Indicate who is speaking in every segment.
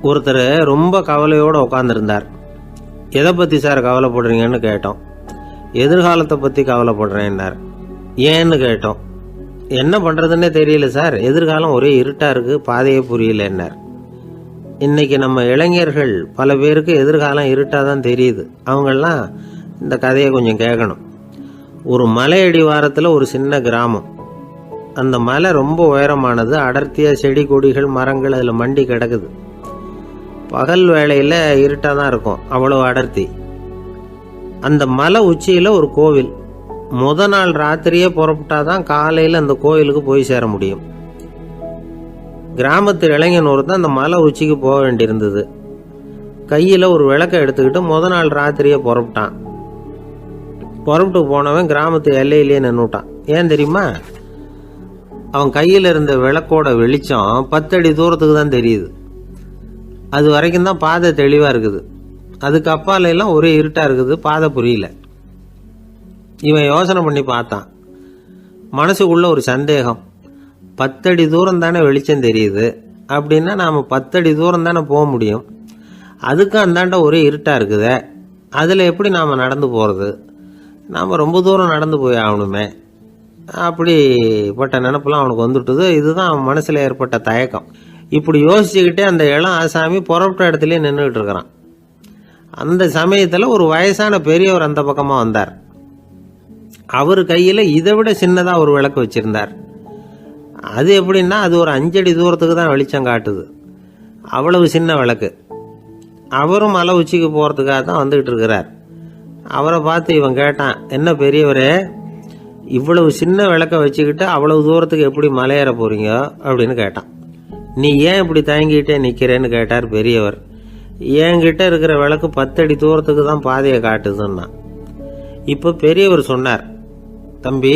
Speaker 1: ஒருத்தர் ரொம்ப கவலையோடு உட்காந்துருந்தார். எதை பற்றி சார் கவலைப்படுறீங்கன்னு கேட்டோம். எதிர்காலத்தை பற்றி கவலைப்படுறேன்னார். ஏன்னு கேட்டோம். என்ன பண்ணுறதுன்னே தெரியல சார், எதிர்காலம் ஒரே இருட்டாக இருக்குது, பாதையே புரியலன்னார். இன்றைக்கி நம்ம இளைஞர்கள் பல பேருக்கு எதிர்காலம் இருட்டாக தான் தெரியுது. அவங்கெல்லாம் இந்த கதையை கொஞ்சம் கேட்கணும். ஒரு மலை அடிவாரத்தில் ஒரு சின்ன கிராமம். அந்த மலை ரொம்ப உயரமானது. அடர்த்தியாக செடி கொடிகள் மரங்கள் அதில் மண்டி கிடக்குது. பகல் வேளையில் இருட்டாக தான் இருக்கும், அவ்வளோ அடர்த்தி. அந்த மலை உச்சியில் ஒரு கோவில். நாள் ராத்திரியே புறப்பட்டாதான் காலையில் அந்த கோவிலுக்கு போய் சேர முடியும். கிராமத்து இளைஞன் ஒருத்தன் அந்த மலை உச்சிக்கு போக வேண்டியிருந்தது. கையில் ஒரு விளக்கை எடுத்துக்கிட்டு நாள் ராத்திரியே புறப்பட்டான். புறப்பட்டு போனவன் கிராமத்து எல்லையிலேயே நின்றுட்டான். ஏன் தெரியுமா? அவன் கையில் இருந்த விளக்கோட வெளிச்சம் 10 அடி தூரத்துக்கு தான் தெரியுது. அது வரைக்கும் தான் பாதை தெளிவாக இருக்குது. அதுக்கு அப்பால எல்லாம் ஒரே இருட்டாக இருக்குது, பாதை புரியல. இவன் யோசனை பண்ணி பார்த்தான். மனசுக்குள்ள ஒரு சந்தேகம். 10 அடி தூரம் தானே வெளிச்சம் தெரியுது, அப்படின்னா நாம் 10 அடி தூரம் தானே போக முடியும். அதுக்கும் அந்தாண்ட ஒரே இருட்டாக இருக்குதே, அதில் எப்படி நாம் நடந்து போகிறது? நாம் ரொம்ப தூரம் நடந்து போய் ஆகணுமே. அப்படிப்பட்ட நினப்பெல்லாம் அவனுக்கு வந்துவிட்டது. இதுதான் அவன் மனசில் ஏற்பட்ட தயக்கம். இப்படி யோசிச்சுக்கிட்டே அந்த இளம் ஆசாமி புறப்பட்ட இடத்துலேயே நின்றுக்கிட்டு இருக்கிறான். அந்த சமயத்தில் ஒரு வயசான பெரியவர் அந்த பக்கமாக வந்தார். அவர் கையில் இதை விட சின்னதாக ஒரு விளக்கு வச்சுருந்தார். அது எப்படின்னா அது ஒரு 5 அடி தூரத்துக்கு தான் வெளிச்சம் காட்டுது. அவ்வளவு சின்ன விளக்கு. அவரும் மலை உச்சிக்கு போகிறதுக்காக தான் வந்துக்கிட்டு இருக்கிறார். அவரை பார்த்து இவன் கேட்டான், என்ன பெரியவரே, இவ்வளவு சின்ன விளக்கை வச்சுக்கிட்டு அவ்வளவு தூரத்துக்கு எப்படி மலையேற போகிறீங்க அப்படின்னு கேட்டான். நீ ஏன் இப்படி தயங்கிட்டே நிற்கிறேன்னு கேட்டார் பெரியவர். என்கிட்ட இருக்கிற விளக்கு 10 அடி தூரத்துக்கு தான் பாதையை காட்டுதுன்னா. இப்போ பெரியவர் சொன்னார், தம்பி,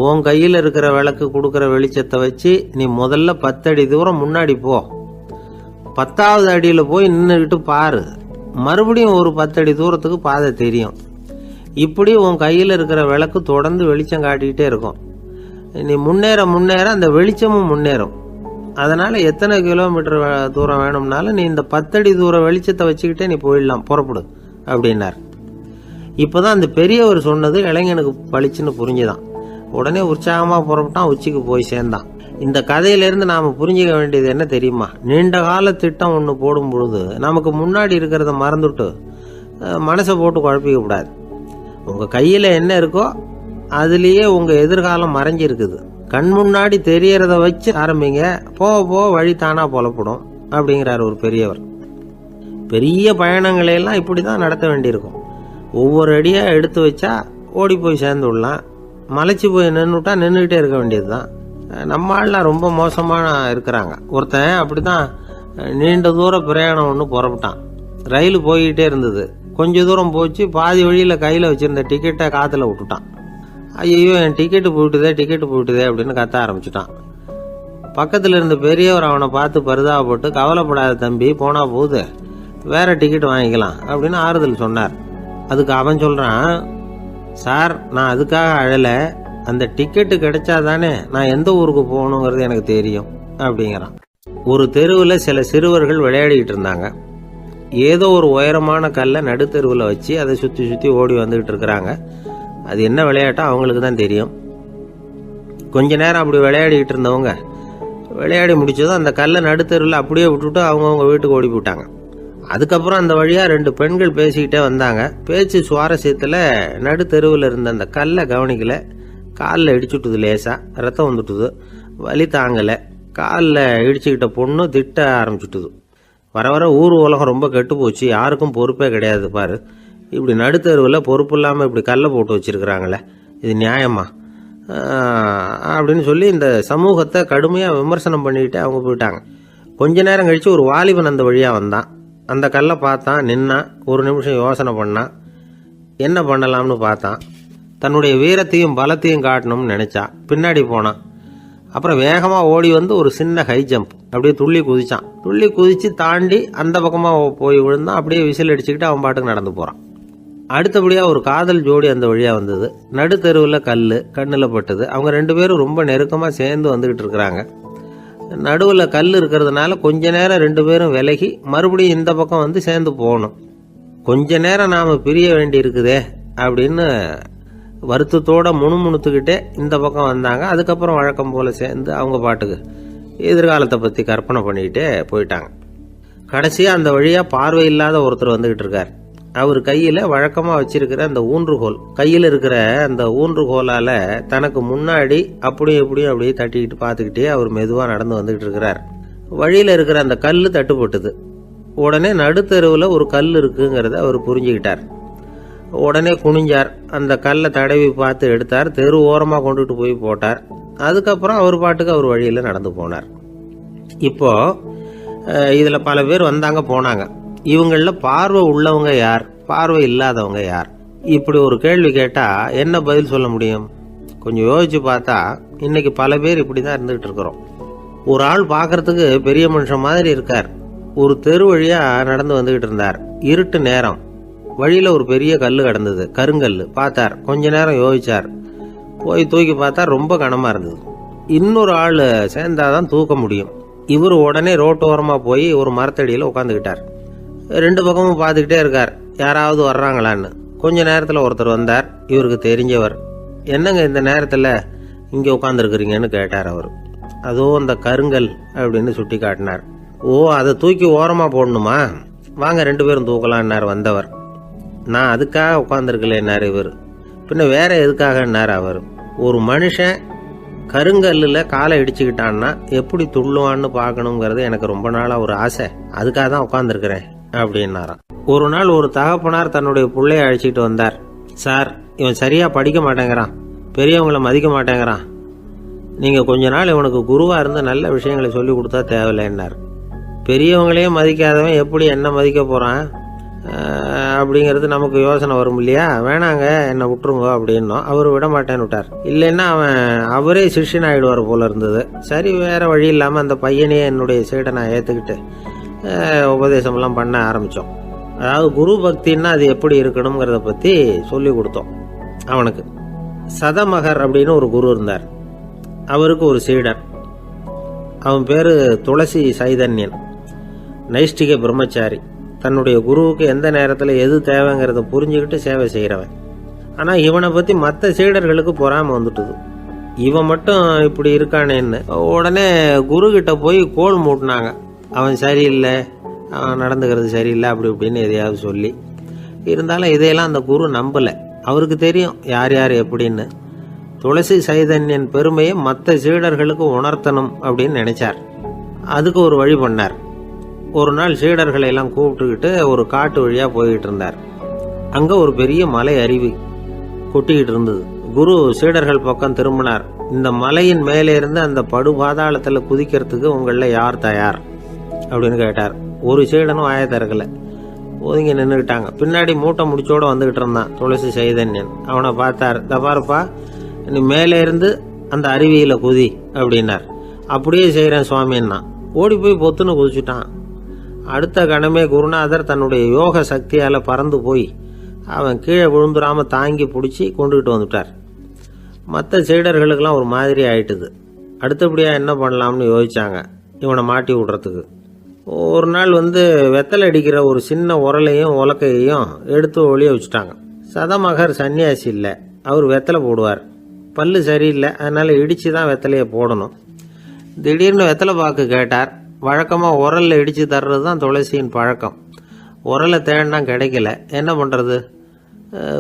Speaker 1: உன் கையில் இருக்கிற விளக்கு கொடுக்குற வெளிச்சத்தை வச்சு நீ முதல்ல 10 அடி தூரம் முன்னாடி போ. 10வது அடியில் போய் நின்றுக்கிட்டு பாரு. மறுபடியும் ஒரு 10 அடி தூரத்துக்கு பாதை தெரியும். இப்படி உன் கையில் இருக்கிற விளக்கு தொடர்ந்து வெளிச்சம் காட்டிக்கிட்டே இருக்கும். நீ முன்னேற முன்னேற அந்த வெளிச்சமும் முன்னேறும். அதனால் எத்தனை கிலோமீட்டர் தூரம் வேணும்னாலும் நீ இந்த 10 அடி தூரம் வெளிச்சத்தை வச்சுக்கிட்டே நீ போயிடலாம், புறப்படு அப்படின்னார். இப்போ தான் அந்த பெரியவர் சொன்னது இளைஞனுக்கு பளிச்சுன்னு புரிஞ்சுதான். உடனே உற்சாகமாக புறப்பட்டான், உச்சிக்கு போய் சேர்ந்தான். இந்த கதையிலேருந்து நாம் புரிஞ்சிக்க வேண்டியது என்ன தெரியுமா? நீண்ட கால திட்டம் ஒன்று போடும் பொழுது நமக்கு முன்னாடி இருக்கிறத மறந்துட்டு மனசை போட்டு குழப்பிக்க கூடாது. உங்கள் கையில் என்ன இருக்கோ அதுலேயே உங்கள் எதிர்காலம் மறைஞ்சிருக்குது. கண் முன்னாடி தெரியறத வச்சு ஆரம்பிங்க, போக போக வழி தானாக புலப்படும் அப்படிங்கிறார் ஒரு பெரியவர். பெரிய பயணங்களையெல்லாம் இப்படி தான் நடத்த வேண்டியிருக்கும். ஒவ்வொரு அடியாக எடுத்து வச்சா ஓடி போய் சேர்ந்து விடலாம். மலைச்சி போய் நின்றுட்டா நின்றுக்கிட்டே இருக்க வேண்டியது தான். நம்ம ஆள்லாம் ரொம்ப மோசமாக இருக்கிறாங்க. ஒருத்தன் அப்படி தான் நீண்ட தூர பிரயாணம் ஒன்று புறப்பட்டான். ரயில் போய்கிட்டே இருந்தது. கொஞ்சம் தூரம் போச்சு, பாதி வழியில் கையில் வச்சுருந்த டிக்கெட்டை காற்றுல விட்டுட்டான். ஐயோ, என் டிக்கெட்டு போயிட்டுதே அப்படின்னு கத்த ஆரம்பிச்சிட்டான். பக்கத்தில் இருந்த பெரியவர் அவனை பார்த்து பரிதாபப்பட்டு, கவலைப்படாத தம்பி, போனால் போகுது, வேற டிக்கெட் வாங்கிக்கலாம் அப்படின்னு ஆறுதல் சொன்னார். அதுக்கு அவன் சொல்கிறான், சார், நான் அதுக்காக அழலை, அந்த டிக்கெட்டு கிடைச்சா தானே நான் எந்த ஊருக்கு போகணுங்கிறது எனக்கு தெரியும் அப்படிங்கிறான். ஒரு தெருவில் சில சிறுவர்கள் விளையாடிக்கிட்டு இருந்தாங்க. ஏதோ ஒரு உயரமான கல்லை நடுத்தெருவில் வச்சு அதை சுற்றி சுற்றி ஓடி வந்துக்கிட்டு இருக்கிறாங்க. அது என்ன விளையாட்டோ அவங்களுக்கு தான் தெரியும். கொஞ்ச நேரம் அப்படி விளையாடிக்கிட்டு இருந்தவங்க விளையாடி முடிச்சதும் அந்த கல்லை நடுத்தெருவில் அப்படியே விட்டுட்டு அவங்கவுங்க வீட்டுக்கு ஓடி போட்டாங்க. அதுக்கப்புறம் அந்த வழியாக 2 பெண்கள் பேசிக்கிட்டே வந்தாங்க. பேச்சு சுவாரஸ்யத்தில் நடுத்தெருவில் இருந்த அந்த கல்லை கவனிக்கல. காலில் இடிச்சுட்டுது, லேசாக ரத்தம் வந்துட்டுது, வலி தாங்கலை. காலில் இடிச்சுக்கிட்ட பொண்ணு திட்ட ஆரம்பிச்சுட்டுது. வர வர ஊர் உலகம் ரொம்ப கெட்டு போச்சு, யாருக்கும் பொறுப்பே கிடையாது பாரு, இப்படி நடுத்தெருவில் பொறுப்பு இல்லாமல் இப்படி கல்லை போட்டு வச்சுருக்கிறாங்களே, இது நியாயமா அப்படின்னு சொல்லி இந்த சமூகத்தை கடுமையாக விமர்சனம் பண்ணிக்கிட்டு அவங்க போயிட்டாங்க. கொஞ்ச நேரம் கழித்து ஒரு வாலிபன் அந்த வழியாக வந்தான். அந்த கல்லை பார்த்தான், நின்னான், ஒரு நிமிஷம் யோசனை பண்ணான், என்ன பண்ணலாம்னு பார்த்தான். தன்னுடைய வீரத்தையும் பலத்தையும் காட்டணும்னு நினச்சான். பின்னாடி போனான். அப்புறம் வேகமாக ஓடி வந்து ஒரு சின்ன ஹை ஜம்ப் அப்படியே துள்ளி குதிச்சான். துள்ளி குதித்து தாண்டி அந்த பக்கமாக போய் விழுந்தான். அப்படியே விசில் அடிச்சுக்கிட்டு அவன் பாட்டுக்கு நடந்து போகிறான். அடுத்தபடியாக ஒரு காதல் ஜோடி அந்த வழியாக வந்தது. நடுத்தெருவில் கல் கண்ணில் பட்டது. அவங்க 2 பேரும் ரொம்ப நெருக்கமாக சேர்ந்து வந்துக்கிட்டு இருக்கிறாங்க. நடுவில் கல் இருக்கிறதுனால கொஞ்ச நேரம் 2 பேரும் விலகி மறுபடியும் இந்த பக்கம் வந்து சேர்ந்து போகணும். கொஞ்ச நேரம் நாம் பிரிய வேண்டி இருக்குதே அப்படின்னு வருத்தத்தோட முணுமுணுத்துக்கிட்டே இந்த பக்கம் வந்தாங்க. அதுக்கப்புறம் வழக்கம் போல சேர்ந்து அவங்க பாட்டுக்கு எதிர்காலத்தை பற்றி கற்பனை பண்ணிக்கிட்டே போயிட்டாங்க. கடைசியாக அந்த வழியாக பார்வை இல்லாத ஒருத்தர் வந்துக்கிட்டு இருக்கார். அவர் கையில் வழக்கமாக வச்சிருக்கிற அந்த ஊன்றுகோல், கையில் இருக்கிற அந்த ஊன்றுகோலால் தனக்கு முன்னாடி அப்படியே அப்படியே தட்டிக்கிட்டு பார்த்துக்கிட்டே அவர் மெதுவாக நடந்து வந்துக்கிட்டு இருக்கிறார். வழியில் இருக்கிற அந்த கல் தட்டுப்பட்டுது. உடனே நடுத்தெருவில் ஒரு கல் இருக்குங்கிறத அவர் புரிஞ்சுக்கிட்டார். உடனே குனிஞ்சார், அந்த கல்லை தடவி பார்த்து எடுத்தார், தெரு ஓரமாக கொண்டுட்டு போய் போட்டார். அதுக்கப்புறம் அவர் பாட்டுக்கு அவர் வழியில் நடந்து போனார். இப்போ இதில் பல பேர் வந்தாங்க போனாங்க. இவங்களில் பார்வை உள்ளவங்க யார், பார்வை இல்லாதவங்க யார்? இப்படி ஒரு கேள்வி கேட்டால் என்ன பதில் சொல்ல முடியும்? கொஞ்சம் யோசிச்சு பார்த்தா இன்னைக்கு பல பேர் இப்படி தான் இருந்துகிட்டு இருக்கிறோம். ஒரு ஆள் பார்க்கறதுக்கு பெரிய மனுஷன் மாதிரி இருக்கார். ஒரு தெரு வழியாக நடந்து வந்துகிட்டு இருந்தார். இருட்டு நேரம். வழியில் ஒரு பெரிய கல் கிடந்தது, கருங்கல். பார்த்தார், கொஞ்ச நேரம் யோசிச்சார். போய் தூக்கி பார்த்தா ரொம்ப கனமாக இருந்தது. இன்னொரு ஆள் சேர்ந்தாதான் தூக்க முடியும். இவர் உடனே ரோட்டோரமாக போய் ஒரு மரத்தடியில் உட்காந்துக்கிட்டார். 2 பக்கமும் பார்த்துக்கிட்டே இருக்கார், யாராவது வர்றாங்களான்னு. கொஞ்ச நேரத்தில் ஒருத்தர் வந்தார், இவருக்கு தெரிஞ்சவர். என்னங்க இந்த நேரத்தில் இங்கே உட்காந்துருக்குறீங்கன்னு கேட்டார் அவர். அதோ அந்த கருங்கல் அப்படின்னு சுட்டி காட்டினார். ஓ, அதை தூக்கி ஓரமாக போடணுமா? வாங்க 2 பேரும் தூக்கலான்னார் வந்தவர். நான் அதுக்காக உட்காந்துருக்கலன்னார் இவர். பின்ன வேற எதுக்காகன்னார் அவர். ஒரு மனுஷன் கருங்கல்லில் காலை இடிச்சுக்கிட்டான்னா எப்படி துள்ளுவான்னு பார்க்கணுங்கிறது எனக்கு ரொம்ப நாளாக ஒரு ஆசை. அதுக்காக தான் உட்காந்துருக்கிறேன் அப்படின்னாராம். ஒரு நாள் ஒரு தகப்பனார் தன்னுடைய பிள்ளைய அழைச்சிட்டு வந்தார். சார், இவன் சரியாக படிக்க மாட்டேங்கிறான், பெரியவங்களை மதிக்க மாட்டேங்கிறான். நீங்கள் கொஞ்ச நாள் இவனுக்கு குருவாக இருந்து நல்ல விஷயங்களை சொல்லி கொடுத்தா தேவையில்லைன்னார். பெரியவங்களையே மதிக்காதவன் எப்படி என்ன மதிக்க போகிறான் அப்படிங்கிறது நமக்கு யோசனை வரும் இல்லையா? வேணாங்க, என்னை விட்டுருங்க அப்படின்னோம். அவர் விட மாட்டேன்னு விட்டார். இல்லைன்னா அவரே சிஷ்யன் ஆகிடுவார் போல இருந்தது. சரி, வேற வழி இல்லாமல் அந்த பையனையே என்னுடைய சீடனை ஏற்றுக்கிட்டு உபதேசமெல்லாம் பண்ண ஆரம்பித்தோம். அதாவது குரு பக்தின்னா அது எப்படி இருக்கணுங்கிறத பற்றி சொல்லி கொடுத்தோம் அவனுக்கு. சதமகர் அப்படின்னு ஒரு குரு இருந்தார். அவருக்கு ஒரு சீடன். அவன் பேர் துளசி சைதன்யன். நைஷ்டிக பிரம்மச்சாரி. தன்னுடைய குருவுக்கு எந்த நேரத்தில் எது தேவைங்கிறத புரிஞ்சுக்கிட்டு சேவை செய்கிறவன். ஆனால் இவனை பற்றி மற்ற சீடர்களுக்கு பொறாமை வந்துட்டுது. இவன் மட்டும் இப்படி இருக்கானேன்னு உடனே குரு கிட்ட போய் கோல் மூட்டினாங்க. அவன் சரியில்லை, அவன் நடந்துக்கிறது சரியில்லை, அப்படி இப்படின்னு எதையாவது சொல்லி. இருந்தாலும் இதையெல்லாம் அந்த குரு நம்பலை. அவருக்கு தெரியும் யார் யார் எப்படின்னு. துளசி சைதன்யன் பெருமையை மற்ற சீடர்களுக்கு உணர்த்தணும் அப்படின்னு நினைச்சார். அதுக்கு ஒரு வழி பண்ணார். ஒரு நாள் சீடர்களை எல்லாம் கூப்பிட்டுக்கிட்டு ஒரு காட்டு வழியாக போய்கிட்டு இருந்தார். அங்கே ஒரு பெரிய மலை அருவி கொட்டிக்கிட்டு இருந்தது. குரு சீடர்கள் பக்கம் திரும்பினார். இந்த மலையின் மேலே இருந்து அந்த படுபாதாளத்தில் குதிக்கிறதுக்கு உங்களில் யார் தயார் அப்படின்னு கேட்டார். ஒரு சீடனும் ஆய திறக்கலை, ஒதுங்கி நின்றுக்கிட்டாங்க. பின்னாடி மூட்டை முடிச்சோடு வந்துக்கிட்டு இருந்தான் துளசி சைதன்யன். அவனை பார்த்தார். தப்பாருப்பா, நீ மேலே இருந்து அந்த அருவியில் குதி அப்படின்னார். அப்படியே செய்கிறேன் சுவாமின்னா ஓடி போய் பொத்துன்னு குதிச்சுட்டான். அடுத்த கணமே குருநாதர் தன்னுடைய யோக சக்தியால் பறந்து போய் அவன் கீழே விழுந்துடாமல் தாங்கி பிடிச்சி கொண்டுகிட்டு வந்துட்டார். மற்ற சீடர்களுக்கெல்லாம் ஒரு மாதிரி ஆயிட்டுது. அடுத்தபடியாக என்ன பண்ணலாம்னு யோசிச்சாங்க இவனை மாட்டி விடுறதுக்கு. ஒரு நாள் வெத்தலை அடிக்கிற ஒரு சின்ன உரலையும் உலக்கையையும் எடுத்து ஒளிய வச்சுட்டாங்க. சதமகர் சன்னியாசி இல்லை, அவர் வெத்தலை போடுவார். பல்லு சரியில்லை, அதனால் இடித்து தான் வெத்தலையை போடணும். திடீர்னு வெத்தலை பாக்கு கேட்டார். வழக்கமாக உரலில் இடித்து தர்றது தான் துளசியின் பழக்கம். உரலை தேடினா கிடைக்கல, என்ன பண்ணுறது?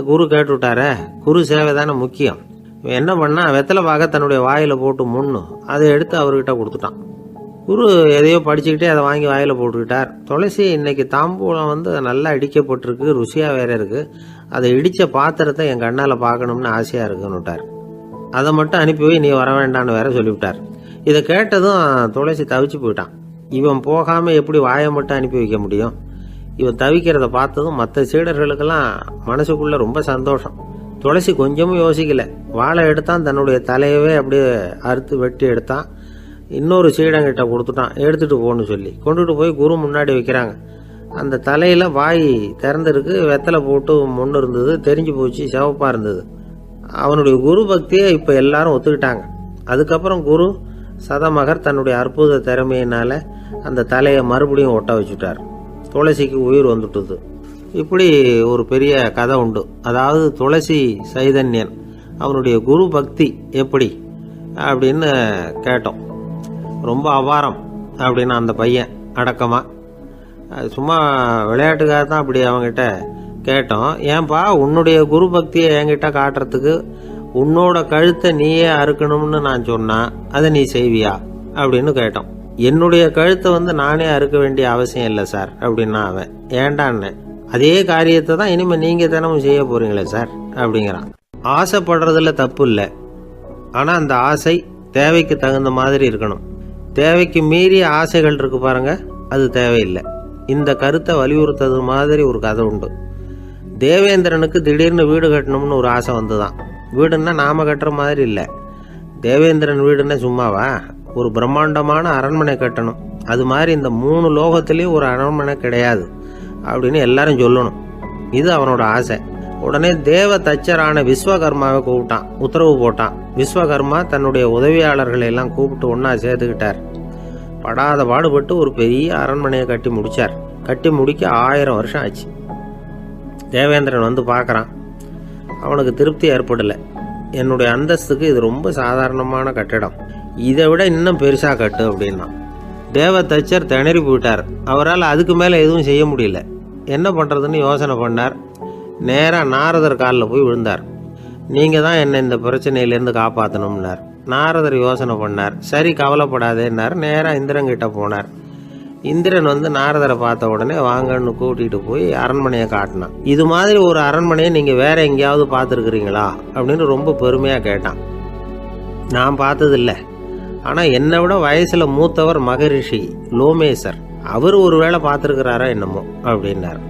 Speaker 1: குரு கேட்டுவிட்டாரே, குரு சேவை தானே முக்கியம். என்ன பண்ணால் வெத்தலை பாக்க தன்னுடைய வாயில் போட்டு முன்னும் அதை எடுத்து அவர்கிட்ட கொடுத்துட்டான். குரு எதையோ படிச்சுக்கிட்டே அதை வாங்கி வாயில் போட்டுக்கிட்டார். துளசி இன்னைக்கு தாம்பூலம் நல்லா இடிக்கப்பட்டிருக்கு, ருசியாக வேற இருக்குது, அதை இடித்த பாத்திரத்தை என் கண்ணால் பார்க்கணும்னு ஆசையாக இருக்குன்னு விட்டார். அதை மட்டும் அனுப்பி போய் நீ வர வேண்டான்னு வேற சொல்லிவிட்டார். இதை கேட்டதும் துளசி தவிச்சு போயிட்டான். இவன் போகாமல் எப்படி வாயை மட்டும் அனுப்பி வைக்க முடியும்? இவன் தவிக்கிறத பார்த்ததும் மற்ற சீடர்களுக்கெல்லாம் மனசுக்குள்ளே ரொம்ப சந்தோஷம். துளசி கொஞ்சமும் யோசிக்கல, வாழை எடுத்தான், தன்னுடைய தலையவே அப்படியே அறுத்து வெட்டி எடுத்தான். இன்னொரு சீடங்கிட்ட கொடுத்துட்டான், எடுத்துகிட்டு போன்னு சொல்லி கொண்டுட்டு போய் குரு முன்னாடி வைக்கிறாங்க. அந்த தலையில் வாய் திறந்துருக்கு, வெத்தலை போட்டு முன்னு இருந்தது, தெரிஞ்சு போச்சு, சிவப்பாக இருந்தது. அவனுடைய குரு பக்தியை இப்போ எல்லாரும் ஒத்துக்கிட்டாங்க. அதுக்கப்புறம் குரு சதமகர் தன்னுடைய அற்புத திறமையினால அந்த தலையை மறுபடியும் ஒட்ட வச்சுட்டார். துளசிக்கு உயிர் வந்துட்டுது. இப்படி ஒரு பெரிய கதை உண்டு. அதாவது துளசி சைதன்யன் அவனுடைய குரு பக்தி எப்படி அப்படின்னு கேட்டோம். ரொம்ப அபாரம் அப்படின்னு அந்த பையன் அடக்கமா சும்மா விளையாட்டுக்காக தான் அப்படி அவங்ககிட்ட கேட்டோம். ஏன்பா உன்னுடைய குரு பக்தியை என்கிட்ட காட்டுறதுக்கு உன்னோட கழுத்தை நீயே அறுக்கணும்னு நான் சொன்னா அதை நீ செய்வியா அப்படின்னு கேட்டோம். என்னுடைய கழுத்தை நானே அறுக்க வேண்டிய அவசியம் இல்லை சார் அப்படின்னா அவன். ஏண்டான்னு அதே காரியத்தை தான் இனிமே நீங்க தினமும் செய்ய போறீங்களே சார் அப்படிங்கிறான். ஆசைப்படுறதுல தப்பு இல்லை, ஆனா அந்த ஆசை தேவைக்கு தகுந்த மாதிரி இருக்கணும். தேவைக்கு மீறிய ஆசைகள் இருக்கு பாருங்க, அது தேவையில்லை. இந்த கருத்தை வலியுறுத்தது மாதிரி ஒரு கதை உண்டு. தேவேந்திரனுக்கு திடீர்னு வீடு கட்டணும்னு ஒரு ஆசை வந்துதான். வீடுன்னா நாம கட்டுற மாதிரி இல்லை. தேவேந்திரன் வீடுன்னா சும்மாவா, ஒரு பிரம்மாண்டமான அரண்மனை கட்டணும். அது மாதிரி இந்த 3 லோகத்திலையும் ஒரு அரண்மனை கிடையாது அப்படின்னு எல்லாரும் சொல்லணும். இது அவனோட ஆசை. உடனே தேவ தச்சரான விஸ்வகர்மாவை கூப்பிட்டான், உத்தரவு போட்டான். விஸ்வகர்மா தன்னுடைய உதவியாளர்களை எல்லாம் கூப்பிட்டு ஒன்னா சேர்த்துக்கிட்டார். படாத பாடுபட்டு ஒரு பெரிய அரண்மனையை கட்டி முடிச்சார். கட்டி முடிக்க 1000 வருஷம் ஆச்சு. தேவேந்திரன் பார்க்கறான். அவனுக்கு திருப்தி ஏற்படலை. என்னுடைய அந்தஸ்துக்கு இது ரொம்ப சாதாரணமான கட்டிடம், இதை விட இன்னும் பெருசா கட்டு அப்படின்னா. தேவ தச்சர் திணறி போயிட்டார். அவரால் அதுக்கு மேல எதுவும் செய்ய முடியல. என்ன பண்றதுன்னு யோசனை பண்ணார். நேரா நாரதர் காலில் போய் விழுந்தார். நீங்க தான் என்னை இந்த பிரச்சனையிலேருந்து காப்பாற்றணும்னார். நாரதர் யோசனை பண்ணார். சரி கவலைப்படாதேன்னார். நேரா இந்திரன் கிட்ட போனார். இந்திரன் நாரதரை பார்த்த உடனே வாங்கன்னு கூட்டிட்டு போய் அரண்மனையை காட்டினான். இது மாதிரி ஒரு அரண்மனையை நீங்க வேற எங்கேயாவது பார்த்துருக்குறீங்களா அப்படின்னு ரொம்ப பெருமையா கேட்டான். நான் பார்த்ததில்ல, ஆனா என்னை விட வயசுல மூத்தவர் மகரிஷி லோமேசர், அவர் ஒருவேளை பார்த்துருக்கிறாரா என்னமோ அப்படின்னார்.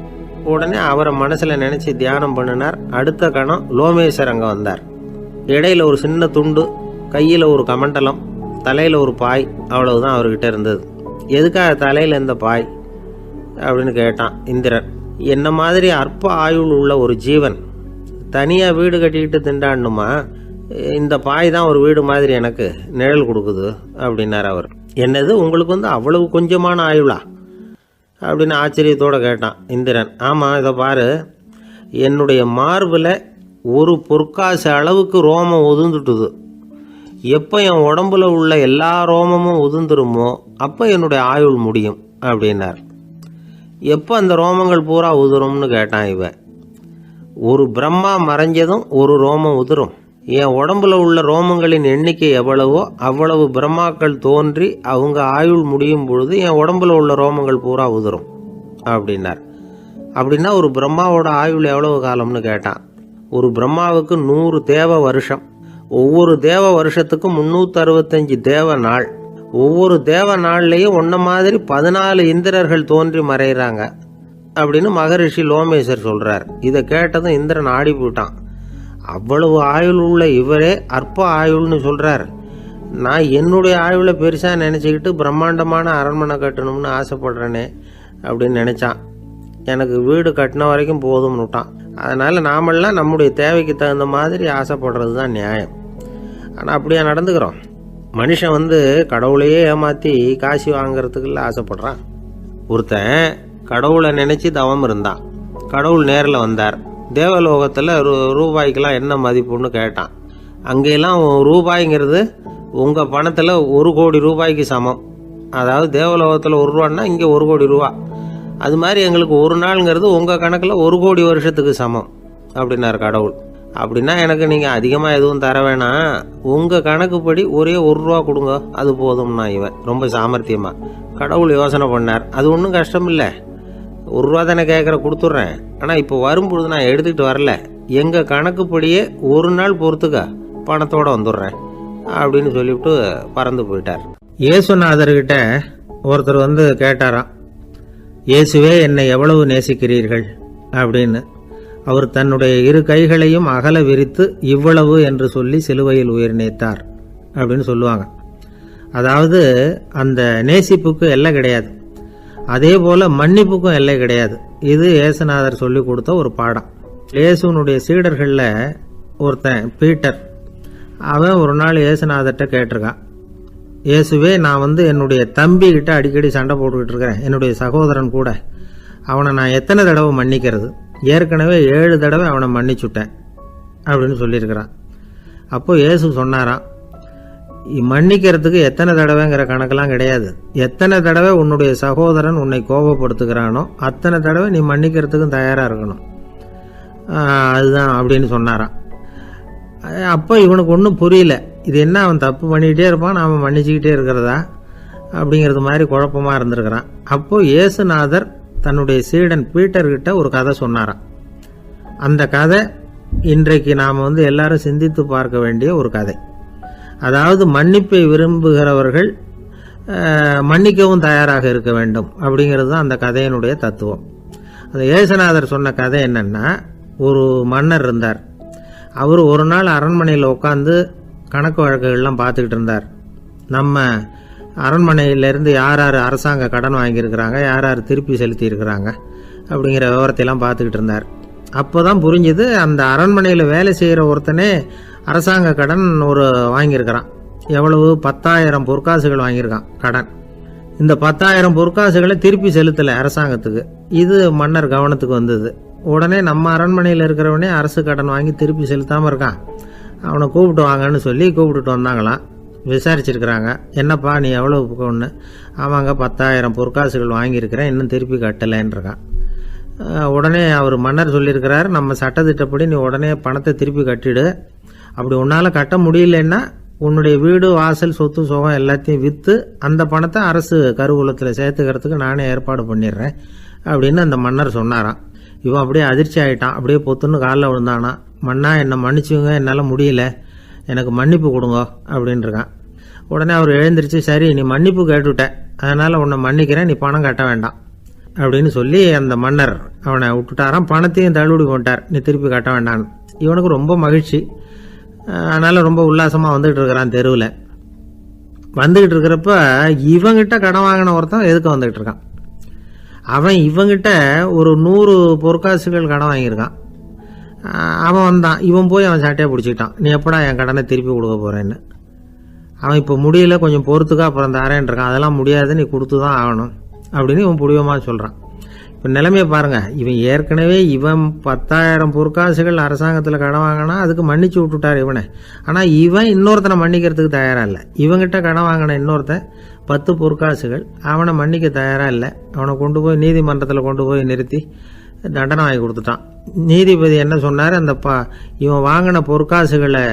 Speaker 1: உடனே அவரை மனசுல நினைச்சு தியானம் பண்ணினார். அடுத்த கணம் லோமேசர் அங்க வந்தார். இடையில ஒரு சின்ன துண்டு, கையில ஒரு கமண்டலம், தலையில ஒரு பாய், அவ்வளவுதான் அவர்கிட்ட இருந்தது. எதுக்காக தலையில இந்த பாய் அப்படின்னு கேட்டான் இந்திரன். என்ன மாதிரி அற்ப ஆயுள் உள்ள ஒரு ஜீவன் தனியா வீடு கட்டிக்கிட்டு திண்டாடணுமா? இந்த பாய் தான் ஒரு வீடு மாதிரி எனக்கு நிழல் கொடுக்குது அப்படின்னார் அவர். என்னது உங்களுக்கு அவ்வளவு கொஞ்சமான ஆயுளா அப்படின்னு ஆச்சரியத்தோட கேட்டான் இந்திரன். ஆமா, இதை பாரு, என்னுடைய மார்பில் ஒரு பொற்காசு அளவுக்கு ரோமம் உதிர்ந்துட்டுது. எப்போ என் உடம்புல உள்ள எல்லா ரோமமும் உதிர்ந்துருமோ அப்போ என்னுடைய ஆயுள் முடியும் அப்படின்னார். எப்போ அந்த ரோமங்கள் பூரா உதிரும்னு கேட்டான் இவன். ஒரு பிரம்மா மறைஞ்சதும் ஒரு ரோமம் உதிரும். என் உடம்புல உள்ள ரோமங்களின் எண்ணிக்கை எவ்வளவோ அவ்வளவு பிரம்மாக்கள் தோன்றி அவங்க ஆயுள் முடியும் பொழுது என் உடம்புல உள்ள ரோமங்கள் பூரா உதிரும் அப்படின்னார். அப்படின்னா ஒரு பிரம்மாவோட ஆயுள் எவ்வளவு காலம்னு கேட்டான். ஒரு பிரம்மாவுக்கு 100 தேவ வருஷம். ஒவ்வொரு தேவ வருஷத்துக்கும் 365 தேவ நாள். ஒவ்வொரு தேவ நாள்லையும் ஒன்ன மாதிரி 14 இந்திரர்கள் தோன்றி மறைகிறாங்க அப்படின்னு மகரிஷி லோமேசர் சொல்றார். இதை கேட்டதும் இந்திரன் ஆடி போட்டான். அவ்வளவு ஆயுள் உள்ள இவரே அற்ப ஆயுள்னு சொல்றார். நான் என்னுடைய ஆயுளை பெருசா நினைச்சுக்கிட்டு பிரம்மாண்டமான அரண்மனை கட்டணும்னு ஆசைப்படுறேனே அப்படின்னு நினைச்சான். எனக்கு வீடு கட்டின வரைக்கும் போதும்னு விட்டான். அதனால நாமெல்லாம் நம்முடைய தேவைக்கு தகுந்த மாதிரி ஆசைப்படுறது தான் நியாயம். ஆனால் அப்படியே நடந்துக்கிறோம். மனுஷன் கடவுளையே ஏமாத்தி காசு வாங்கறதுக்குள்ள ஆசைப்படுறான். ஒருத்தன் கடவுளை நினைச்சு தவம் இருந்தான். கடவுள் நேரில் வந்தார். தேவலோகத்தில் ரூபாய்க்கெல்லாம் என்ன மதிப்புன்னு கேட்டான். அங்கெல்லாம் ரூபாய்ங்கிறது உங்கள் பணத்தில் 1 கோடி ரூபாய்க்கு சமம். அதாவது தேவலோகத்தில் 1 ரூபான்னா இங்கே 1 கோடி ரூபா. அது மாதிரி எங்களுக்கு ஒரு நாளுங்கிறது உங்கள் கணக்கில் 1 கோடி வருஷத்துக்கு சமம் அப்படின்னார் கடவுள். அப்படின்னா எனக்கு நீங்கள் அதிகமாக எதுவும் தர வேணாம், உங்கள் கணக்குப்படி ஒரே 1 ரூபா கொடுங்க, அது போதும்னா இவன் ரொம்ப சாமர்த்தியமா. கடவுள் யோசனை பண்ணார். அது ஒன்றும் கஷ்டம் இல்லை, 1 ரூபா தானே கேட்குற, கொடுத்துட்றேன். ஆனால் இப்போ வரும்பொழுது நான் எடுத்துக்கிட்டு வரல, எங்கள் கணக்குப்படியே 1 நாள் பொறுத்துக்க பணத்தோடு வந்துடுறேன் அப்படின்னு சொல்லிவிட்டு பறந்து போயிட்டார். இயேசுநாதர்கிட்ட ஒருத்தர் கேட்டாராம், இயேசுவே என்னை எவ்வளவு நேசிக்கிறீர்கள் அப்படின்னு. அவர் தன்னுடைய 2 கைகளையும் அகல விரித்து இவ்வளவு என்று சொல்லி சிலுவையில் உயிர் நீத்தார் அப்படின்னு சொல்லுவாங்க. அதாவது அந்த நேசிப்புக்கு எல்லை கிடையாது, அதே போல மன்னிப்புக்கும் எல்லை கிடையாது. இது இயேசுநாதர் சொல்லி கொடுத்த ஒரு பாடம். இயேசுனுடைய சீடர்கள்ல ஒருத்தன் பீட்டர், அவன் ஒரு நாள் இயேசுநாதர்கிட்ட கேட்டிருக்கான், இயேசுவே, நான் என்னுடைய தம்பி கிட்ட அடிக்கடி சண்டை போட்டுக்கிட்டு இருக்கிறேன், என்னுடைய சகோதரன் கூட. அவனை நான் எத்தனை தடவை மன்னிக்கிறது? ஏற்கனவே 7 தடவை அவனை மன்னிச்சுட்டேன் அப்படின்னு சொல்லியிருக்கிறான். அப்போது இயேசு சொன்னாராம், மன்னிக்கிறதுக்கு எத்தனை தடவைங்கிற கணக்கெல்லாம் கிடையாது. எத்தனை தடவை உன்னுடைய சகோதரன் உன்னை கோபப்படுத்துகிறானோ அத்தனை தடவை நீ மன்னிக்கிறதுக்கும் தயாராக இருக்கணும். அதுதான் அப்படின்னு சொன்னாராம். அப்போ இவனுக்கு ஒன்றும் புரியல. இது என்ன, அவன் தப்பு பண்ணிக்கிட்டே இருப்பான், நாம் மன்னிச்சுக்கிட்டே இருக்கிறதா அப்படிங்கிறது மாதிரி குழப்பமாக இருந்திருக்கிறான். அப்போது இயேசுநாதர் தன்னுடைய சீடன் பீட்டர்கிட்ட ஒரு கதை சொன்னாராம். அந்த கதை இன்றைக்கு நாம் எல்லாரும் சிந்தித்து பார்க்க வேண்டிய ஒரு கதை. அதாவது மன்னிப்பை விரும்புகிறவர்கள் மன்னிக்கவும் தயாராக இருக்க வேண்டும் அப்படிங்கிறது தான் அந்த கதையினுடைய தத்துவம். அந்த இயேசுநாதர் சொன்ன கதை என்னன்னா, ஒரு மன்னர் இருந்தார். அவர் ஒரு நாள் அரண்மனையில் உட்காந்து கணக்கு வழக்குகள்லாம் பார்த்துக்கிட்டு இருந்தார். நம்ம அரண்மனையிலேருந்து யார் யார் அரசாங்க கடன் வாங்கியிருக்கிறாங்க, யார் யார் திருப்பி செலுத்தியிருக்கிறாங்க அப்படிங்கிற விவரத்தையெல்லாம் பார்த்துக்கிட்டு இருந்தார். அப்போ தான் புரிஞ்சுது, அந்த அரண்மனையில் வேலை செய்கிற ஒருத்தனே அரசாங்க கடன் வாங்கியிருக்கிறான். எவ்வளவு? 10,000 பொற்காசுகள் வாங்கியிருக்கான் கடன். இந்த 10,000 பொற்காசுகளை திருப்பி செலுத்தலை அரசாங்கத்துக்கு. இது மன்னர் கவனத்துக்கு வந்தது. உடனே நம்ம அரண்மனையில் இருக்கிறவனே அரசு கடன் வாங்கி திருப்பி செலுத்தாமல் இருக்கான், அவனை கூப்பிட்டு வாங்கன்னு சொல்லி கூப்பிட்டுட்டு வந்தாங்களாம். விசாரிச்சிருக்கிறாங்க, என்னப்பா நீ எவ்வளோ ஒன்று? ஆமாங்க, 10,000 பொற்காசுகள் வாங்கியிருக்கிறேன், இன்னும் திருப்பி கட்டலைன்றிருக்கான். உடனே அவர் மன்னர் சொல்லியிருக்கிறார், நம்ம சட்டத்திட்டப்படி நீ உடனே பணத்தை திருப்பி கட்டிடு. அப்படி உன்னால் கட்ட முடியலன்னா உன்னுடைய வீடு வாசல் சொத்து சுகம் எல்லாத்தையும் விற்று அந்த பணத்தை அரசு கருவூலத்தில் சேர்த்துக்கிறதுக்கு நானே ஏற்பாடு பண்ணிடுறேன் அப்படின்னு அந்த மன்னர் சொன்னாராம். இவன் அப்படியே அதிர்ச்சி ஆகிட்டான். அப்படியே பொத்துன்னு காலில் விழுந்தானா, மன்னா என்னை மன்னிச்சுங்க, என்னால் முடியல, எனக்கு மன்னிப்பு கொடுங்க அப்படின்ட்டுருக்கான். உடனே அவர் எழுந்திரிச்சு, சரி நீ மன்னிப்பு கேட்டுவிட்ட, அதனால் உன்னை மன்னிக்கிறேன், நீ பணம் கட்ட வேண்டாம் அப்படின்னு சொல்லி அந்த மன்னர் அவனை விட்டுட்டாராம். பணத்தையும் தள்ளுபடி போட்டார், நீ திருப்பி கட்ட வேண்டான்னு. இவனுக்கு ரொம்ப மகிழ்ச்சி. அதனால் ரொம்ப உல்லாசமாக வந்துகிட்டு இருக்கிறான். தெருவில் வந்துக்கிட்டு இருக்கிறப்ப இவங்கிட்ட கடன் வாங்கின ஒருத்தன் எதுக்கு வந்துக்கிட்டு இருக்கான். அவன் இவங்கிட்ட ஒரு 100 பொற்காசுகள் கடன் வாங்கியிருக்கான். அவன் வந்தான், இவன் போய் அவன் சாட்டையாக பிடிச்சிக்கிட்டான், நீ எப்படா என் கடனை திருப்பி கொடுக்க போகிறேன்னு. அவன் இப்போ முடியல, கொஞ்சம் பொறுத்துக்கா, அப்புறம் தரேன் இருக்கான். அதெல்லாம் முடியாது, நீ கொடுத்து தான் ஆகணும் அப்படின்னு இவன் புடிவமாக சொல்கிறான். இப்போ நிலைமையை பாருங்கள், இவன் ஏற்கனவே 10,000 பொற்காசுகள் அரசாங்கத்தில் கடன் வாங்கினா அதுக்கு மன்னிச்சு விட்டுட்டார் இவனை. ஆனால் இவன் இன்னொருத்தனை மன்னிக்கிறதுக்கு தயாராக இல்லை. இவங்கிட்ட கடன் வாங்கின இன்னொருத்தன் 10 பொற்காசுகள், அவனை மன்னிக்க தயாராக இல்லை. அவனை கொண்டு போய் நீதிமன்றத்தில் கொண்டு போய் நிறுத்தி தண்டனை வாங்கி கொடுத்துட்டான். நீதிபதி என்ன சொன்னார், அந்த இவன் வாங்கின பொற்காசுகளை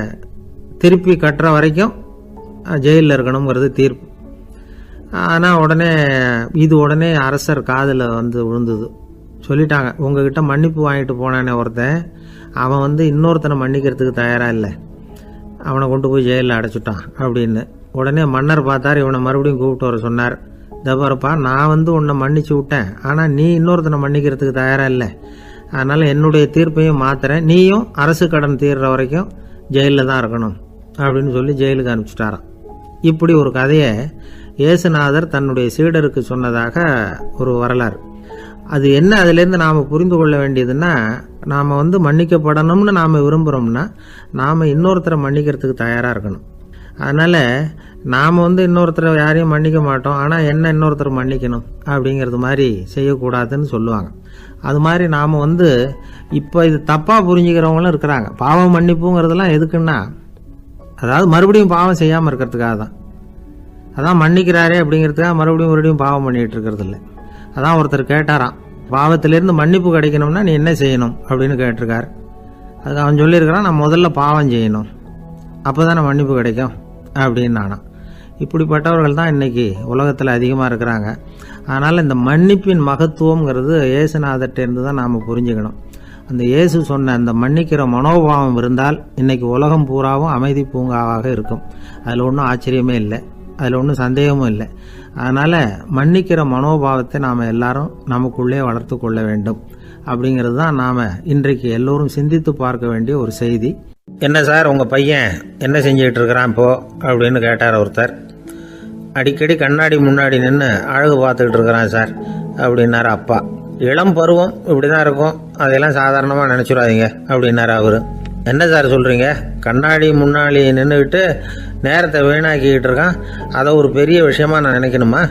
Speaker 1: திருப்பி கட்டுற வரைக்கும் ஜெயிலில் இருக்கணுங்கிறது தீர்ப்பு. ஆனால் உடனே அரசர் காதில் விழுந்தது. சொல்லிட்டாங்க, உங்ககிட்ட மன்னிப்பு வாங்கிட்டு போனானே ஒருத்தன், அவன் இன்னொருத்தனை மன்னிக்கிறதுக்கு தயாராக இல்லை, அவனை கொண்டு போய் ஜெயிலில் அடைச்சிட்டான் அப்படின்னு. உடனே மன்னர் பார்த்தார், இவனை மறுபடியும் கூப்பிட்டு வர சொன்னார். தபாரப்பா, நான் உன்னை மன்னிச்சு விட்டேன், ஆனால் நீ இன்னொருத்தனை மன்னிக்கிறதுக்கு தயாராக இல்லை, அதனால் என்னுடைய தீர்ப்பையும் மாத்துறேன், நீயும் அரசு கடன் தீர்ற வரைக்கும் ஜெயிலில் தான் இருக்கணும் அப்படின்னு சொல்லி ஜெயிலுக்கு அனுப்பிச்சிட்டாராம். இப்படி ஒரு கதையை இயேசுநாதர் தன்னுடைய சீடருக்கு சொன்னதாக ஒரு வரலாறு. அது என்ன, அதிலேருந்து நாம் புரிந்து கொள்ள வேண்டியதுன்னா, நாம் மன்னிக்கப்படணும்னு நாம் விரும்புகிறோம்னா நாம் இன்னொருத்தரை மன்னிக்கிறதுக்கு தயாராக இருக்கணும். அதனால் நாம் இன்னொருத்தரை யாரையும் மன்னிக்க மாட்டோம், ஆனால் என்ன இன்னொருத்தர் மன்னிக்கணும் அப்படிங்கிறது மாதிரி செய்யக்கூடாதுன்னு சொல்லுவாங்க. அது மாதிரி நாம் இப்போ இது தப்பாக புரிஞ்சுக்கிறவங்களும் இருக்கிறாங்க. பாவம் மன்னிப்புங்கிறதுலாம் எதுக்குன்னா, அதாவது மறுபடியும் பாவம் செய்யாமல் இருக்கிறதுக்காக தான். அதான் மன்னிக்கிறாரே அப்படிங்கிறதுக்காக மறுபடியும் பாவம் பண்ணிகிட்டு இருக்கிறது இல்லை. அதான் ஒருத்தர் கேட்டாராம், பாவத்திலேருந்து மன்னிப்பு கிடைக்கணும்னா நீ என்ன செய்யணும் அப்படின்னு கேட்டிருக்காரு. அதுக்கு அவன் சொல்லியிருக்கிறான், நான் முதல்ல பாவம் செய்யணும், அப்போ தானே மன்னிப்பு கிடைக்கும் அப்படின்னு நானாம். இப்படிப்பட்டவர்கள் தான் இன்றைக்கி உலகத்தில் அதிகமாக இருக்கிறாங்க. அதனால் இந்த மன்னிப்பின் மகத்துவங்கிறது இயேசுநாதர்கிட்டேருந்து தான் நாம் புரிஞ்சுக்கணும். அந்த இயேசு சொன்ன அந்த மன்னிக்கிற மனோபாவம் இருந்தால் இன்றைக்கி உலகம் பூராவும் அமைதி பூங்காவாக இருக்கும். அதில் ஒன்றும் ஆச்சரியமே இல்லை, அதில் ஒன்றும் சந்தேகமும் இல்லை. அதனால் மன்னிக்கிற மனோபாவத்தை நாம் எல்லாரும் நமக்குள்ளே வளர்த்து கொள்ள வேண்டும் அப்படிங்கிறது தான் நாம் இன்றைக்கு எல்லோரும் சிந்தித்து பார்க்க வேண்டிய ஒரு செய்தி. என்ன சார், உங்கள் பையன் என்ன செஞ்சுக்கிட்டு இருக்கிறான் இப்போ அப்படின்னு கேட்டார் ஒருத்தர். அடிக்கடி கண்ணாடி முன்னாடி நின்று அழகு பார்த்துக்கிட்டு இருக்கிறான் சார் அப்படின்னாரு அப்பா. இளம் பருவம் இப்படி தான் இருக்கும், அதையெல்லாம் சாதாரணமாக நினச்சிடாதீங்க அப்படின்னாரு அவர். என்ன சார் சொல்கிறீங்க, கண்ணாடி முன்னாடி நின்றுக்கிட்டு நேரத்தை வீணாக்கிக்கிட்டு இருக்கான், அதை ஒரு பெரிய விஷயமா நான் நினைக்கணுமா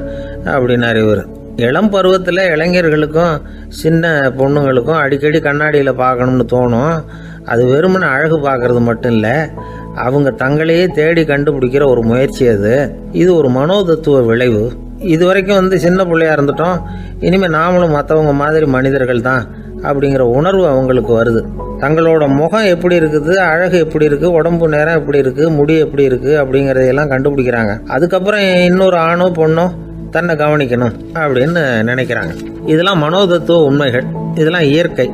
Speaker 1: அப்படின்னாரு இவர். இளம் பருவத்தில் இளைஞர்களுக்கும் சின்ன பொண்ணுங்களுக்கும் அடிக்கடி கண்ணாடியில் பார்க்கணும்னு தோணும். அது வெறுமனே அழகு பார்க்கறது மட்டும் இல்லை, அவங்க தங்களையே தேடி கண்டுபிடிக்கிற ஒரு முயற்சி அது. இது ஒரு மனோதத்துவ விளைவு. இது வரைக்கும் சின்ன பிள்ளையா இருந்துட்டோம், இனிமேல் நாமளும் மற்றவங்க மாதிரி மனிதர்கள் தான் அப்படிங்கிற உணர்வு அவங்களுக்கு வருது. தங்களோட முகம் எப்படி இருக்குது, அழகு எப்படி இருக்குது, உடம்பு நேரம் எப்படி இருக்குது, முடி எப்படி இருக்குது அப்படிங்கிறதையெல்லாம் கண்டுபிடிக்கிறாங்க. அதுக்கப்புறம் இன்னொரு ஆணோ பொண்ணோ தன்னை கவனிக்கணும் அப்படின்னு நினைக்கிறாங்க. இதெல்லாம் மனோதத்துவ உண்மைகள், இதெல்லாம் இயற்கை.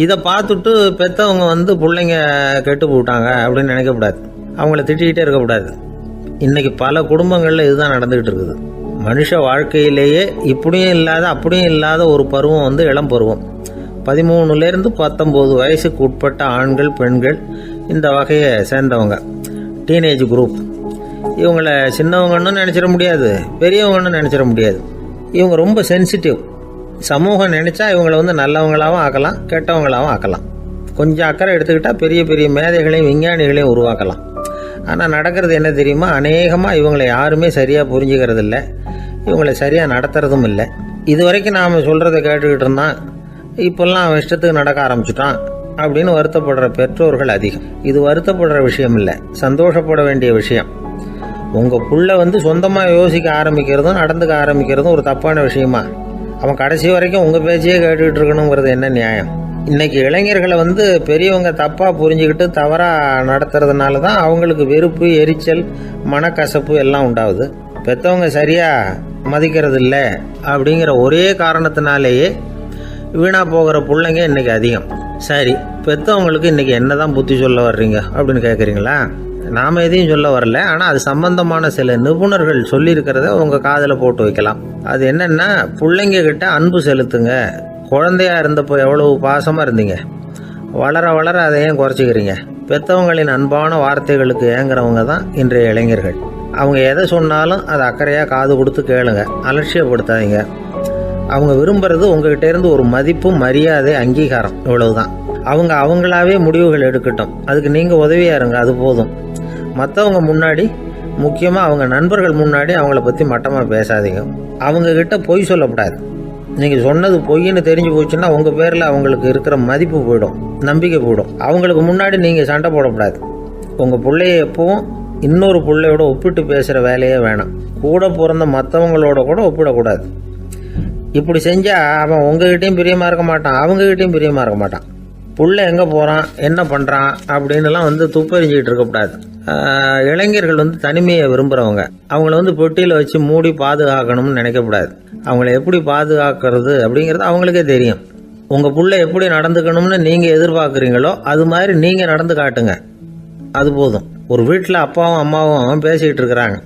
Speaker 1: இதை பார்த்துட்டு பெற்றவங்க பிள்ளைங்க கெட்டு போட்டாங்க அப்படின்னு நினைக்கக்கூடாது, அவங்கள திட்டிக்கிட்டே இருக்கக்கூடாது. இன்னைக்கு பல குடும்பங்களில் இதுதான் நடந்துகிட்டு இருக்குது. மனுஷ வாழ்க்கையிலேயே இப்படியும் இல்லாத அப்படியும் இல்லாத ஒரு பருவம் இளம் பருவம். 13லேருந்து 19 வயசுக்கு உட்பட்ட ஆண்கள் பெண்கள் இந்த வகையை சேர்ந்தவங்க, டீனேஜ் குரூப். இவங்கள சின்னவங்கன்னு நினச்சிட முடியாது, பெரியவங்கன்னு நினச்சிட முடியாது. இவங்க ரொம்ப சென்சிட்டிவ். சமூகம் நினச்சா இவங்களை நல்லவங்களாகவும் ஆக்கலாம், கெட்டவங்களாகவும் ஆக்கலாம். கொஞ்சம் அக்கறை எடுத்துக்கிட்டால் பெரிய பெரிய மேதைகளையும் விஞ்ஞானிகளையும் உருவாக்கலாம். ஆனால் நடக்கிறது என்ன தெரியுமா, அநேகமாக இவங்களை யாருமே சரியாக புரிஞ்சுக்கிறது இல்லை, இவங்களை சரியாக நடத்துறதும் இல்லை. இது வரைக்கும் நாம் சொல்கிறத கேட்டுக்கிட்டு இருந்தான், இப்போல்லாம் அவன் இஷ்டத்துக்கு நடக்க ஆரம்பிச்சுட்டான் அப்படின்னு வருத்தப்படுற பெற்றோர்கள் அதிகம். இது வருத்தப்படுற விஷயம் இல்லை, சந்தோஷப்பட வேண்டிய விஷயம். உங்கள் புள்ள சொந்தமாக யோசிக்க ஆரம்பிக்கிறதும் நடந்துக்க ஆரம்பிக்கிறதும் ஒரு தப்பான விஷயமா? அவன் கடைசி வரைக்கும் உங்கள் பேச்சையே கேட்டுக்கிட்டு இருக்கணுங்கிறது என்ன நியாயம்? இன்னைக்கு இளைஞர்களை பெரியவங்க தப்பாக புரிஞ்சுக்கிட்டு தவறாக நடத்துறதுனால தான் அவங்களுக்கு வெறுப்பு, எரிச்சல், மனக்கசப்பு எல்லாம் உண்டாகுது. பெற்றவங்க சரியாக மதிக்கிறது இல்லை அப்படிங்கிற ஒரே காரணத்தினாலேயே வீணாக போகிற பிள்ளைங்க இன்றைக்கி அதிகம். சரி, பெற்றவங்களுக்கு இன்றைக்கி என்ன தான் புத்தி சொல்ல வர்றீங்க அப்படின்னு கேட்குறீங்களா? நாம் எதையும் சொல்ல வரல, ஆனால் அது சம்பந்தமான சில நிபுணர்கள் சொல்லியிருக்கிறத உங்கள் காதில் போட்டு வைக்கலாம். அது என்னென்னா, பிள்ளைங்க கிட்ட அன்பு செலுத்துங்க. குழந்தையா இருந்தப்போ எவ்வளவு பாசமாக இருந்தீங்க, வளர வளர அதை ஏன் குறைச்சிக்கிறீங்க? பெற்றவங்களின் அன்பான வார்த்தைகளுக்கு ஏங்குறவங்க தான் இன்றைய இளைஞர்கள். அவங்க எதை சொன்னாலும் அதை அக்கறையாக காது கொடுத்து கேளுங்க, அலட்சியப்படுத்தாதீங்க. அவங்க விரும்புறது உங்ககிட்ட இருந்து ஒரு மதிப்பு, மரியாதை, அங்கீகாரம், இவ்வளவுதான். அவங்க அவங்களாவே முடிவுகள் எடுக்கட்டும், அதுக்கு நீங்கள் உதவியாக இருங்க, அது போதும். மற்றவங்க முன்னாடி, முக்கியமாக அவங்க நண்பர்கள் முன்னாடி அவங்கள பற்றி மட்டமாக பேசாதீங்க. அவங்கக்கிட்ட பொய் சொல்லக்கூடாது. நீங்கள் சொன்னது பொய்ன்னு தெரிஞ்சு போச்சுன்னா உங்கள் பேரில் அவங்களுக்கு இருக்கிற மதிப்பு போயிடும், நம்பிக்கை போயிடும். அவங்களுக்கு முன்னாடி நீங்கள் சண்டை போடக்கூடாது. உங்கள் பிள்ளைய எப்பவும் இன்னொரு பிள்ளையோட ஒப்பிட்டு பேசுகிற வேலையே வேணாம். கூட பிறந்த மற்றவங்களோட கூட ஒப்பிடக்கூடாது. இப்படி செஞ்சால் அவன் உங்ககிட்டையும் பிரியமாக இருக்க மாட்டான், அவங்ககிட்டையும் பிரியமாக இருக்க மாட்டான். புள்ள எங்கே போகிறான், என்ன பண்ணுறான் அப்படின்னுலாம் துப்பறிஞ்சிக்கிட்டு இருக்கக்கூடாது. இளைஞர்கள் தனிமையை விரும்புகிறவங்க. அவங்கள பெட்டியில் வச்சு மூடி பாதுகாக்கணும்னு நினைக்கக்கூடாது. அவங்கள எப்படி பாதுகாக்கிறது அப்படிங்கிறது அவங்களுக்கே தெரியும். உங்கள் புள்ள எப்படி நடந்துக்கணும்னு நீங்கள் எதிர்பார்க்குறீங்களோ அது மாதிரி நீங்கள் நடந்து காட்டுங்க, அது போதும். ஒரு வீட்டில் அப்பாவும் அம்மாவும் பேசிக்கிட்டு இருக்கிறாங்க.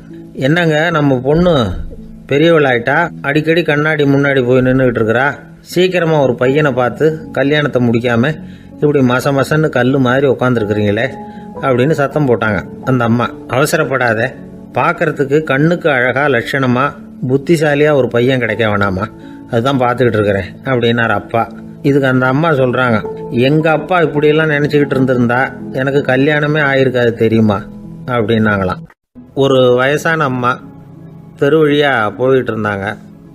Speaker 1: என்னங்க, நம்ம பொண்ணு பெரியவளாயிட்டா, அடிக்கடி கண்ணாடி முன்னாடி போய் நின்றுக்கிட்டு இருக்கிறா, சீக்கிரமாக ஒரு பையனை பார்த்து கல்யாணத்தை முடிக்காமல் இப்படி மசன்னு கல் மாதிரி உட்காந்துருக்குறீங்களே அப்படின்னு சத்தம் போட்டாங்க அந்த அம்மா. அவசரப்படாத, பார்க்கறதுக்கு கண்ணுக்கு அழகா லட்சணமா புத்திசாலியாக ஒரு பையன் கிடைக்க வேணாமா, அதுதான் பார்த்துக்கிட்டு இருக்கிறேன் அப்படின்னார் அப்பா. இதுக்கு அந்த அம்மா சொல்கிறாங்க, எங்கள் அப்பா இப்படியெல்லாம் நினச்சிக்கிட்டு இருந்திருந்தா எனக்கு கல்யாணமே ஆயிருக்காது தெரியுமா அப்படின்னாங்களாம். ஒரு வயசான அம்மா தெரு வழியாக போயிட்டு இருந்தாங்க.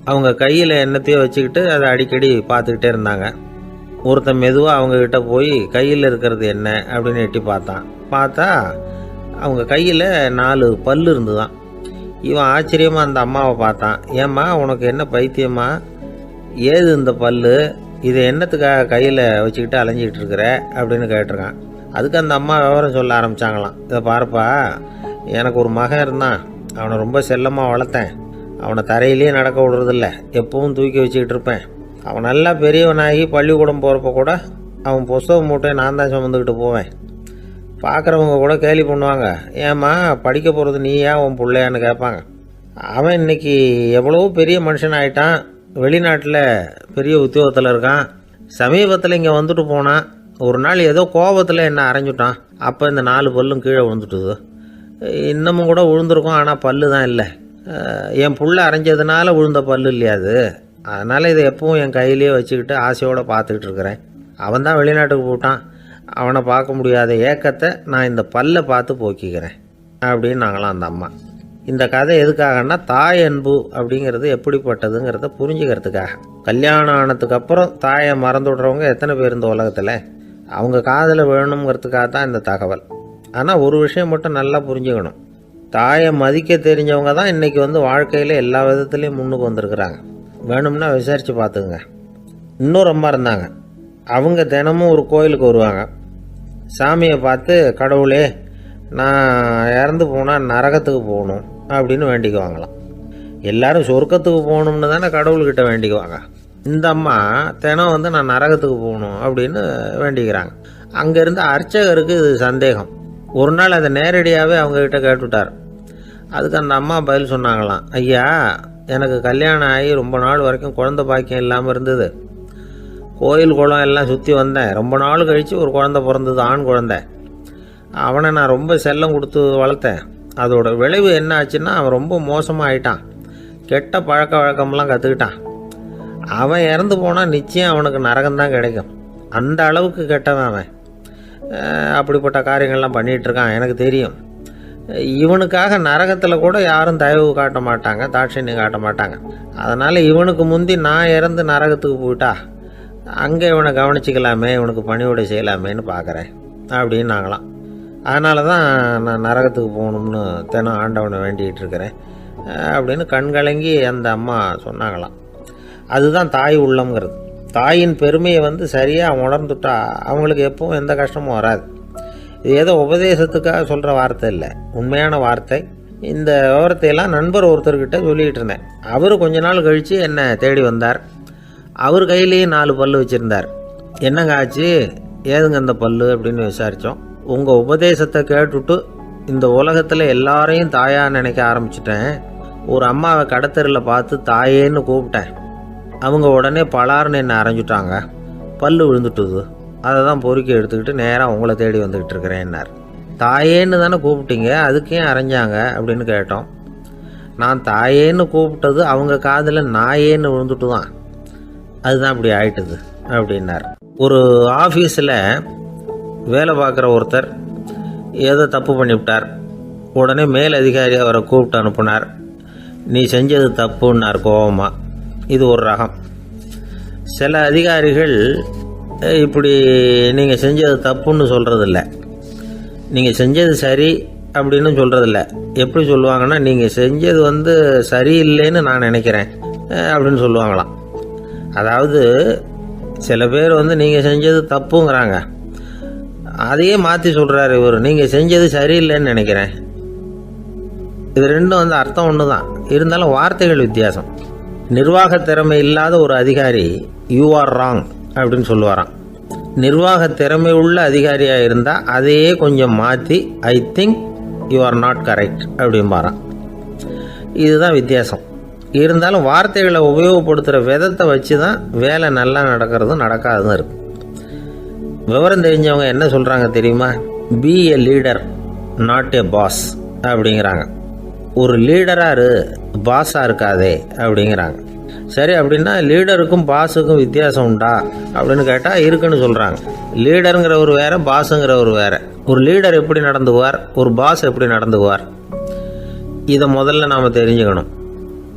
Speaker 1: அவங்க கையில் எண்ணத்தையோ வச்சுக்கிட்டு அதை அடிக்கடி பார்த்துக்கிட்டே இருந்தாங்க. ஒருத்தன் மெதுவாக அவங்கக்கிட்ட போய் கையில் இருக்கிறது என்ன அப்படின்னு எட்டி பார்த்தா அவங்க கையில் 4 பல்லு இருந்துதான். இவன் ஆச்சரியமாக அந்த அம்மாவை பார்த்தான். ஏம்மா, உனக்கு என்ன பைத்தியமா, ஏது இந்த பல்லு, இதை என்னத்துக்காக கையில் வச்சுக்கிட்டு அலைஞ்சிக்கிட்டு இருக்கிற அப்படின்னு கேட்டிருக்கான். அதுக்கு அந்த அம்மா விவரம் சொல்ல ஆரம்பித்தாங்களாம். இதை பாருப்பா, எனக்கு ஒரு மகன் இருந்தான், அவனை ரொம்ப செல்லமாக வளர்த்தேன். அவனை தரையிலேயே நடக்க விடுறதில்ல, எப்பவும் தூக்கி வச்சுக்கிட்டு இருப்பேன். அவன் நல்லா பெரியவனாகி பள்ளிக்கூடம் போகிறப்ப கூட அவன் புஸ்தக மூட்டையை நான் தான் சுமந்துக்கிட்டு போவேன். பார்க்குறவங்க கூட கேலி பண்ணுவாங்க, ஏம்மா படிக்க போகிறது நீயா உன் பிள்ளையான்னு கேட்பாங்க. அவன் இன்னைக்கு எவ்வளவோ பெரிய மனுஷன் ஆகிட்டான், வெளிநாட்டில் பெரிய உத்தியோகத்தில் இருக்கான். சமீபத்தில் இங்கே வந்துட்டு போனான். ஒரு நாள் ஏதோ கோபத்தில் என்ன அரைஞ்சுட்டான். அப்போ இந்த 4 பல்லும் கீழே விழுந்துட்டுது. இன்னமும் கூட விழுந்திருக்கும், ஆனால் பல்லு தான் இல்லை. என் புள்ள அரைஞ்சதுனால விழுந்த பல்லு இல்லையா அது, அதனால் இதை எப்பவும் என் கையிலேயே வச்சுக்கிட்டு ஆசையோடு பார்த்துக்கிட்டு இருக்கிறேன். அவன் தான் வெளிநாட்டுக்கு போட்டான், அவனை பார்க்க முடியாத ஏக்கத்தை நான் இந்த பல்லை பார்த்து போக்கிக்கிறேன் அப்படின்னு நாங்களாம் அந்த அம்மா. இந்த கதை எதுக்காகன்னா, தாய் அன்பு அப்படிங்கிறது எப்படிப்பட்டதுங்கிறத புரிஞ்சுக்கிறதுக்காக. கல்யாணம் ஆனதுக்கு அப்புறம் தாயை மறந்து விடுறவங்க எத்தனை பேர் இந்த உலகத்தில்? அவங்க காதில் வேணுங்கிறதுக்காக தான் இந்த தகவல். ஆனால் ஒரு விஷயம் மட்டும் நல்லா புரிஞ்சுக்கணும், தாயை மதிக்க தெரிஞ்சவங்க தான் இன்றைக்கி வாழ்க்கையில் எல்லா விதத்துலேயும் முன்னுக்கு வந்திருக்கிறாங்க. வேணும்னா விசாரித்து பார்த்துக்குங்க. இன்னொரு அம்மா இருந்தாங்க. அவங்க தினமும் ஒரு கோயிலுக்கு வருவாங்க. சாமியை பார்த்து, கடவுளே நான் இறந்து போனால் நரகத்துக்கு போகணும் அப்படின்னு வேண்டிக்குவாங்களாம். எல்லோரும் சொர்க்கத்துக்கு போகணும்னு தானே கடவுள்கிட்ட வேண்டிக்குவாங்க. இந்த அம்மா தினம் நான் நரகத்துக்கு போகணும் அப்படின்னு வேண்டிக்கிறாங்க. அங்கேருந்து அர்ச்சகருக்கு இது சந்தேகம். ஒரு நாள் அதை நேரடியாகவே அவங்கக்கிட்ட கேட்டுவிட்டார். அதுக்கு அந்த அம்மா பதில் சொன்னாங்களாம், ஐயா, எனக்கு கல்யாணம் ஆகி ரொம்ப நாள் வரைக்கும் குழந்தை பாக்கியம் இல்லாமல் இருந்தது. கோயில் குளம் எல்லாம் சுற்றி வந்தேன். ரொம்ப நாள் கழித்து ஒரு குழந்தை பிறந்தது, ஆண் குழந்தை. அவனை நான் ரொம்ப செல்லம் கொடுத்து வளர்த்தேன். அதோட விளைவு என்ன ஆச்சுன்னா, அவன் ரொம்ப மோசமாக ஆயிட்டான். கெட்ட பழக்க வழக்கம்லாம் கற்றுக்கிட்டான். அவன் இறந்து போனால் நிச்சயம் அவனுக்கு நரகம்தான் கிடைக்கும். அந்த அளவுக்கு கெட்டவன் அவன். அப்படிப்பட்ட காரியங்கள்லாம் பண்ணிகிட்ருக்கான், எனக்கு தெரியும். இவனுக்காக நரகத்தில் கூட யாரும் தயவு காட்ட மாட்டாங்க, தாட்சண்யம் காட்ட மாட்டாங்க. அதனால் இவனுக்கு முந்தி நான் இறந்து நரகத்துக்கு போயிட்டா அங்கே இவனை கவனிச்சிக்கலாமே, இவனுக்கு பணிவிடை செய்யலாமேன்னு பார்க்குறேன் அப்படின்னு நாங்களாம். அதனால தான் நான் நரகத்துக்கு போகணும்னு தினம் ஆண்டவனை வேண்டிகிட்டு இருக்கிறேன் அப்படின்னு கண்கலங்கி அந்த அம்மா சொன்னாங்களாம். அதுதான் தாய் உள்ளம்ங்கிறது. தாயின் பெருமையை சரியாக உணர்ந்துட்டா அவங்களுக்கு எப்பவும் எந்த கஷ்டமும் வராது. இது ஏதோ உபதேசத்துக்காக சொல்கிற வார்த்தை இல்லை, உண்மையான வார்த்தை. இந்த விவரத்தையெல்லாம் நண்பர் ஒருத்தர்கிட்ட சொல்லிகிட்டு இருந்தேன். அவர் கொஞ்ச நாள் கழித்து என்னை தேடி வந்தார். அவர் கையிலேயே 4 பல்லு வச்சுருந்தார். என்னங்க ஆச்சு, ஏதுங்க அந்த பல்லு அப்படின்னு விசாரித்தோம். உங்கள் உபதேசத்தை கேட்டுவிட்டு இந்த உலகத்தில் எல்லாரையும் தாயாக நினைக்க ஆரம்பிச்சிட்டேன். ஒரு அம்மாவை கடத்தரில் பார்த்து தாயேன்னு கூப்பிட்டேன். அவங்க உடனே பலார்னு என்னை அரைஞ்சிட்டாங்க. பல்லு விழுந்துட்டுது. அதை தான் பொறுக்கி எடுத்துக்கிட்டு நேராக உங்களை தேடி வந்துக்கிட்டு இருக்கிறேன்னார். தாயேன்னு தானே கூப்பிட்டீங்க, அதுக்கே அரைஞ்சாங்க அப்படின்னு கேட்டோம். நான் தாயேன்னு கூப்பிட்டது அவங்க காதில் நாயேன்னு விழுந்துட்டு தான், அதுதான் அப்படி ஆயிட்டுது அப்படின்னார். ஒரு ஆஃபீஸில் வேலை பார்க்குற ஒருத்தர் ஏதோ தப்பு பண்ணிவிட்டார். உடனே மேல் அதிகாரி அவரை கூப்பிட்டு அனுப்புனார். நீ செஞ்சது தப்புன்னார் கோபமாக. இது ஒரு ரகம். சில அதிகாரிகள் இப்படி நீங்கள் செஞ்சது தப்புன்னு சொல்கிறதில்ல, நீங்கள் செஞ்சது சரி அப்படின்னு சொல்கிறதில்ல. எப்படி சொல்லுவாங்கன்னா, நீங்கள் செஞ்சது சரியில்லைன்னு நான் நினைக்கிறேன் அப்படின்னு சொல்லுவாங்களாம். அதாவது சில பேர் நீங்கள் செஞ்சது தப்புங்கிறாங்க, அதையே மாற்றி சொல்கிறாரு இவர், நீங்கள் செஞ்சது சரியில்லைன்னு நினைக்கிறேன். இது ரெண்டும் அர்த்தம் ஒன்று தான், இருந்தாலும் வார்த்தைகள் வித்தியாசம். நிர்வாக திறமை இல்லாத ஒரு அதிகாரி யூ ஆர் ராங் அப்படின்னு சொல்லுவாராம். நிர்வாக திறமை உள்ள அதிகாரியாக இருந்தால் அதையே கொஞ்சம் மாற்றி I think you are not correct அப்படிம்பாரான். இதுதான் வித்தியாசம். இருந்தாலும் வார்த்தைகளை உபயோகப்படுத்துகிற விதத்தை வச்சு தான் வேலை நல்லா நடக்கிறதும் நடக்காததும் இருக்குது. விவரம் தெரிஞ்சவங்க என்ன சொல்கிறாங்க தெரியுமா? Be a leader not a boss அப்படிங்கிறாங்க. ஒரு லீடராக பாஸாக இருக்காதே அப்படிங்கிறாங்க. சரி, அப்படின்னா லீடருக்கும் பாஸுக்கும் வித்தியாசம் உண்டா அப்படின்னு கேட்டால் இருக்குன்னு சொல்கிறாங்க. லீடருங்கிறவர் வேறு, பாஸுங்கிறவர் வேறு. ஒரு லீடர் எப்படி நடந்துக்குவார், ஒரு பாஸ் எப்படி நடந்துக்குவார், இதை முதல்ல நாம் தெரிஞ்சுக்கணும்.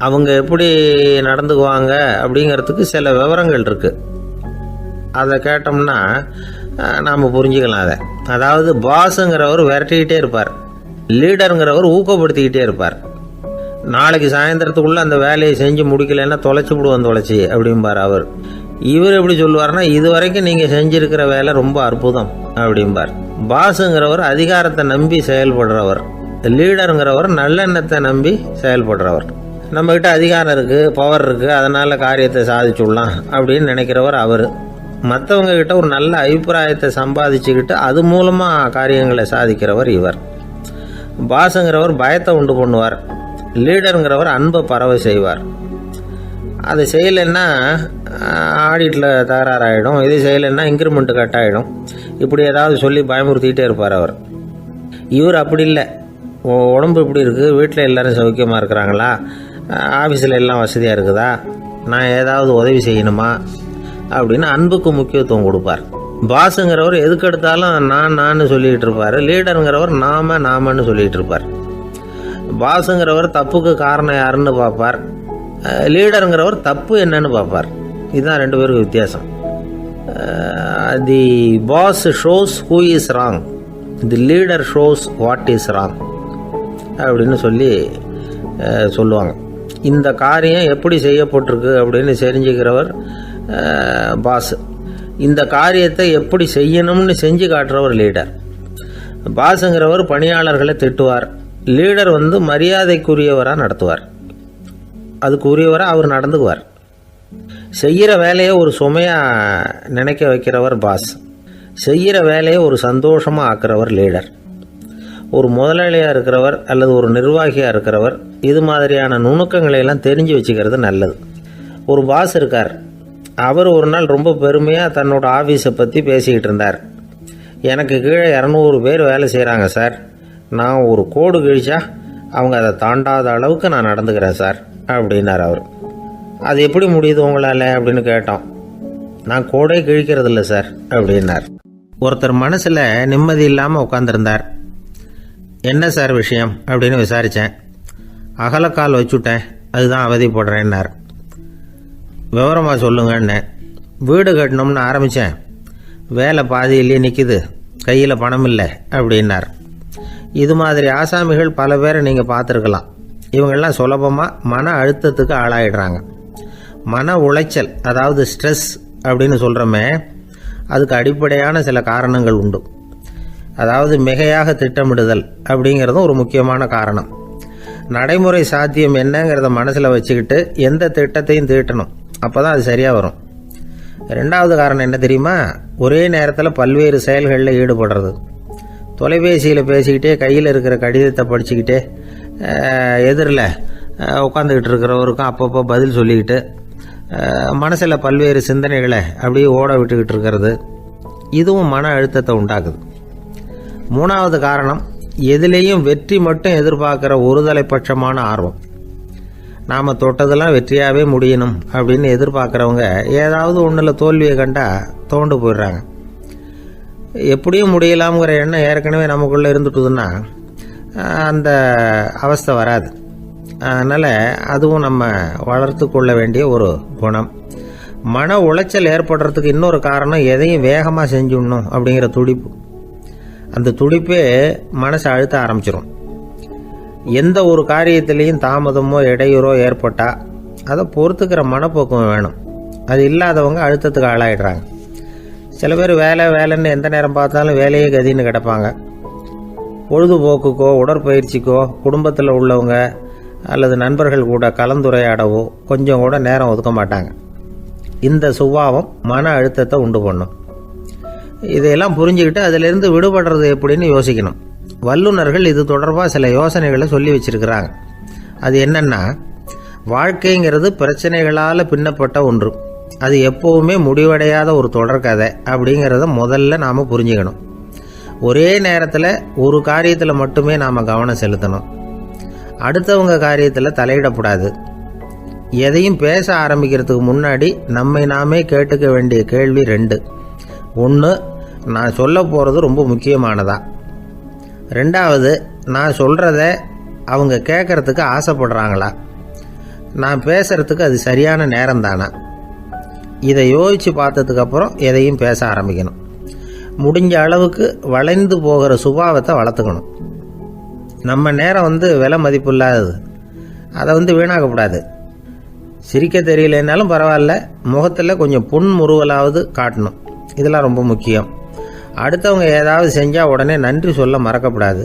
Speaker 1: அவங்க எப்படி நடந்துக்குவாங்க அப்படிங்கிறதுக்கு சில விவரங்கள் இருக்குது. அதை கேட்டோம்னா நாம் புரிஞ்சுக்கலாம் அதை. அதாவது பாஸுங்கிறவர் விரட்டிக்கிட்டே இருப்பார், லீடருங்கிறவர் ஊக்கப்படுத்திக்கிட்டே இருப்பார். நாளைக்கு சாயந்தரத்துக்குள்ளே அந்த வேலையை செஞ்சு முடிக்கலைன்னா தொலைச்சி விடுவோம் தொலைச்சி அப்படிம்பார் அவர். இவர் எப்படி சொல்லுவார்னா, இது வரைக்கும் நீங்கள் செஞ்சுருக்கிற வேலை ரொம்ப அற்புதம் அப்படிம்பார். பாஸுங்கிறவர் அதிகாரத்தை நம்பி செயல்படுறவர், லீடருங்கிறவர் நல்லெண்ணத்தை நம்பி செயல்படுறவர். நம்மக்கிட்ட அதிகாரம் இருக்குது, பவர் இருக்குது, அதனால் காரியத்தை சாதிச்சுடலாம் அப்படின்னு நினைக்கிறவர் அவர். மற்றவங்கக்கிட்ட ஒரு நல்ல அபிப்பிராயத்தை சம்பாதிச்சுக்கிட்டு அது மூலமாக காரியங்களை சாதிக்கிறவர் இவர். பாஸுங்கிறவர் பயத்தை உண்டு பண்ணுவார், லீடருங்கிறவர் அன்பை பரவ செய்வார். அதை செய்யலைன்னா ஆடிட்டில் தகராறாயிடும், இது செய்யலைன்னா இன்க்ரிமெண்ட்டு கட் ஆகிடும், இப்படி ஏதாவது சொல்லி பயமுறுத்திக்கிட்டே இருப்பார் அவர். இவர் அப்படி இல்லை. உடம்பு இப்படி இருக்குது, வீட்டில் எல்லோரும் சௌக்கியமாக இருக்கிறாங்களா, ஆஃபீஸில் எல்லாம் வசதியாக இருக்குதா, நான் ஏதாவது உதவி செய்யணுமா அப்படின்னு அன்புக்கு முக்கியத்துவம் கொடுப்பார். பாஸுங்கிறவர் எதுக்கு எடுத்தாலும் நான் சொல்லிகிட்டு இருப்பார். லீடருங்கிறவர் நாமன்னு சொல்லிகிட்டு இருப்பார். பாஸுங்கிறவர் தப்புக்கு காரணம் யாருன்னு பார்ப்பார். லீடருங்கிறவர் தப்பு என்னன்னு பார்ப்பார். இதுதான் ரெண்டு பேருக்கு வித்தியாசம். The boss shows who is wrong, the leader shows what is wrong அப்படின்னு சொல்லுவாங்க. இந்த காரியம் எப்படி செய்யப்பட்டிருக்கு அப்படின்னு தெரிஞ்சுக்கிறவர் பாஸ். இந்த காரியத்தை எப்படி செய்யணும்னு செஞ்சு காட்டுறவர் லீடர். பாஸுங்கிறவர் பணியாளர்களை திட்டுவார். லீடர் மரியாதைக்குரியவராக நடத்துவார். அதுக்குரியவராக அவர் நடந்துக்குவார். செய்கிற வேலையை ஒரு சுமையாக நினைக்க வைக்கிறவர் பாஸ். செய்கிற வேலையை ஒரு சந்தோஷமாக ஆக்கிறவர் லீடர். ஒரு முதலாளியாக இருக்கிறவர் அல்லது ஒரு நிர்வாகியாக இருக்கிறவர் இது மாதிரியான நுணுக்கங்களையெல்லாம் தெரிஞ்சு வச்சுக்கிறது நல்லது. ஒரு பாஸ் இருக்கார். அவர் ஒரு நாள் ரொம்ப பெருமையாக தன்னோட ஆஃபீஸை பற்றி பேசிக்கிட்டு இருந்தார். எனக்கு கீழே 200 பேர் வேலை செய்கிறாங்க சார். நான் ஒரு கோடு கிழிச்சா அவங்க அதை தாண்டாத அளவுக்கு நான் நடந்துக்கிறேன் சார் அப்படின்னார் அவர். அது எப்படி முடியுது உங்களால் அப்படின்னு கேட்டோம். நான் கோடே கிழிக்கிறதில்ல சார் அப்படின்னார். ஒருத்தர் மனசில் நிம்மதி இல்லாமல் உட்காந்துருந்தார். என்ன சார் விஷயம் அப்படின்னு விசாரித்தேன். அகலக்கால் வச்சுட்டேன், அதுதான் அவதிப்படுறேன்னார். விவரமாக சொல்லுங்கன்னு. வீடு கட்டணும்னு ஆரம்பித்தேன், வேலை பாதியிலேயே நிற்கிது, கையில் பணம் இல்லை அப்படின்னார். இது மாதிரி ஆசாமிகள் பல பேரை நீங்கள் பார்த்துருக்கலாம். இவங்கெல்லாம் சுலபமாக மன அழுத்தத்துக்கு ஆளாயிடுறாங்க. மன உளைச்சல், அதாவது ஸ்ட்ரெஸ் அப்படின்னு சொல்கிறோமே, அதுக்கு அடிப்படையான சில காரணங்கள் உண்டு. அதாவது மிகையாக திட்டமிடுதல் அப்படிங்கிறதும் ஒரு முக்கியமான காரணம். நடைமுறை சாத்தியம் என்னங்கிறத மனசில் வச்சுக்கிட்டு எந்த திட்டத்தையும் தீட்டணும், அப்போ தான் அது சரியாக வரும். ரெண்டாவது காரணம் என்ன தெரியுமா? ஒரே நேரத்தில் பல்வேறு செயல்களில் ஈடுபடுறது. தொலைபேசியில் பேசிக்கிட்டே கையில் இருக்கிற கடிதத்தை படிச்சுக்கிட்டே எதிரில் உட்காந்துக்கிட்டு இருக்கிறவருக்கும் அப்பப்போ பதில் சொல்லிக்கிட்டு மனசில் பல்வேறு சிந்தனைகளை அப்படியே ஓட விட்டுக்கிட்டு இருக்கிறது, இதுவும் மன அழுத்தத்தை உண்டாக்குது. மூணாவது காரணம், எதிலேயும் வெற்றி மட்டும் எதிர்பார்க்குற ஒருதலைப்பட்சமான ஆர்வம். நாம் தொட்டதெல்லாம் வெற்றியாகவே முடியணும் அப்படின்னு எதிர்பார்க்குறவங்க ஏதாவது ஒன்றில் தோல்வியை கண்டால் தோண்டு போயிடுறாங்க. எப்படியும் முடியலாம்ங்கிற எண்ணம் ஏற்கனவே நமக்குள்ளே இருந்துட்டுதுன்னா அந்த அவஸ்தை வராது. அதனால் அதுவும் நம்ம வளர்த்து கொள்ள வேண்டிய ஒரு குணம். மன உளைச்சல் ஏற்படுறதுக்கு இன்னொரு காரணம், எதையும் வேகமாக செஞ்சுடணும் அப்படிங்கிற துடிப்பு. அந்த துடிப்பே மனசை அழுத்த ஆரம்பிச்சிடும். எந்த ஒரு காரியத்திலையும் தாமதமோ இடையூறோ ஏற்பட்டால் அதை பொறுத்துக்கிற மனப்போக்கம் வேணும். அது இல்லாதவங்க அழுத்தத்துக்கு ஆளாயிடுறாங்க. சில பேர் வேலைன்னு எந்த நேரம் பார்த்தாலும் வேலையே கதின்னு கிடப்பாங்க. பொழுதுபோக்குக்கோ உடற்பயிற்சிக்கோ குடும்பத்தில் உள்ளவங்க அல்லது நண்பர்கள் கூட கலந்துரையாடவோ கொஞ்சம் கூட நேரம் ஒதுக்க மாட்டாங்க. இந்த சுபாவம் மன அழுத்தத்தை உண்டு பண்ணும். இதையெல்லாம் புரிஞ்சுக்கிட்டு அதிலிருந்து விடுபடுறது எப்படின்னு யோசிக்கணும். வல்லுநர்கள் இது தொடர்பாக சில யோசனைகளை சொல்லி வச்சிருக்கிறாங்க. அது என்னன்னா, வாழ்க்கைங்கிறது பிரச்சனைகளால் பின்னப்பட்ட ஒன்று. அது எப்போவுமே முடிவடையாத ஒரு தொடர்கதை அப்படிங்கிறத முதல்ல நாம் புரிஞ்சுக்கணும். ஒரே நேரத்தில் ஒரு காரியத்தில் மட்டுமே நாம் கவனம் செலுத்தணும். அடுத்தவங்க காரியத்தில் தலையிடக்கூடாது. எதையும் பேச ஆரம்பிக்கிறதுக்கு முன்னாடி நம்மை நாமே கேட்டுக்க வேண்டிய கேள்வி 2. 1, நான் சொல்ல போகிறது ரொம்ப முக்கியமானதா? 2வது, நான் சொல்கிறத அவங்க கேட்குறதுக்கு ஆசைப்படுறாங்களா? நான் பேசுகிறதுக்கு அது சரியான நேரம் தானா? இதை யோசித்து பார்த்ததுக்கப்புறம் எதையும் பேச ஆரம்பிக்கணும். முடிஞ்ச அளவுக்கு வளைந்து போகிற சுபாவத்தை வளர்த்துக்கணும். நம்ம நேரம் விலை மதிப்பு இல்லாதது, அதை வீணாக்கக்கூடாது. சிரிக்க தெரியலனாலும் பரவாயில்ல, முகத்தில் கொஞ்சம் புன்முறுவலாவது காட்டணும். இதெல்லாம் ரொம்ப முக்கியம். அடுத்தவங்க ஏதாவது செஞ்சால் உடனே நன்றி சொல்ல மறக்கக்கூடாது.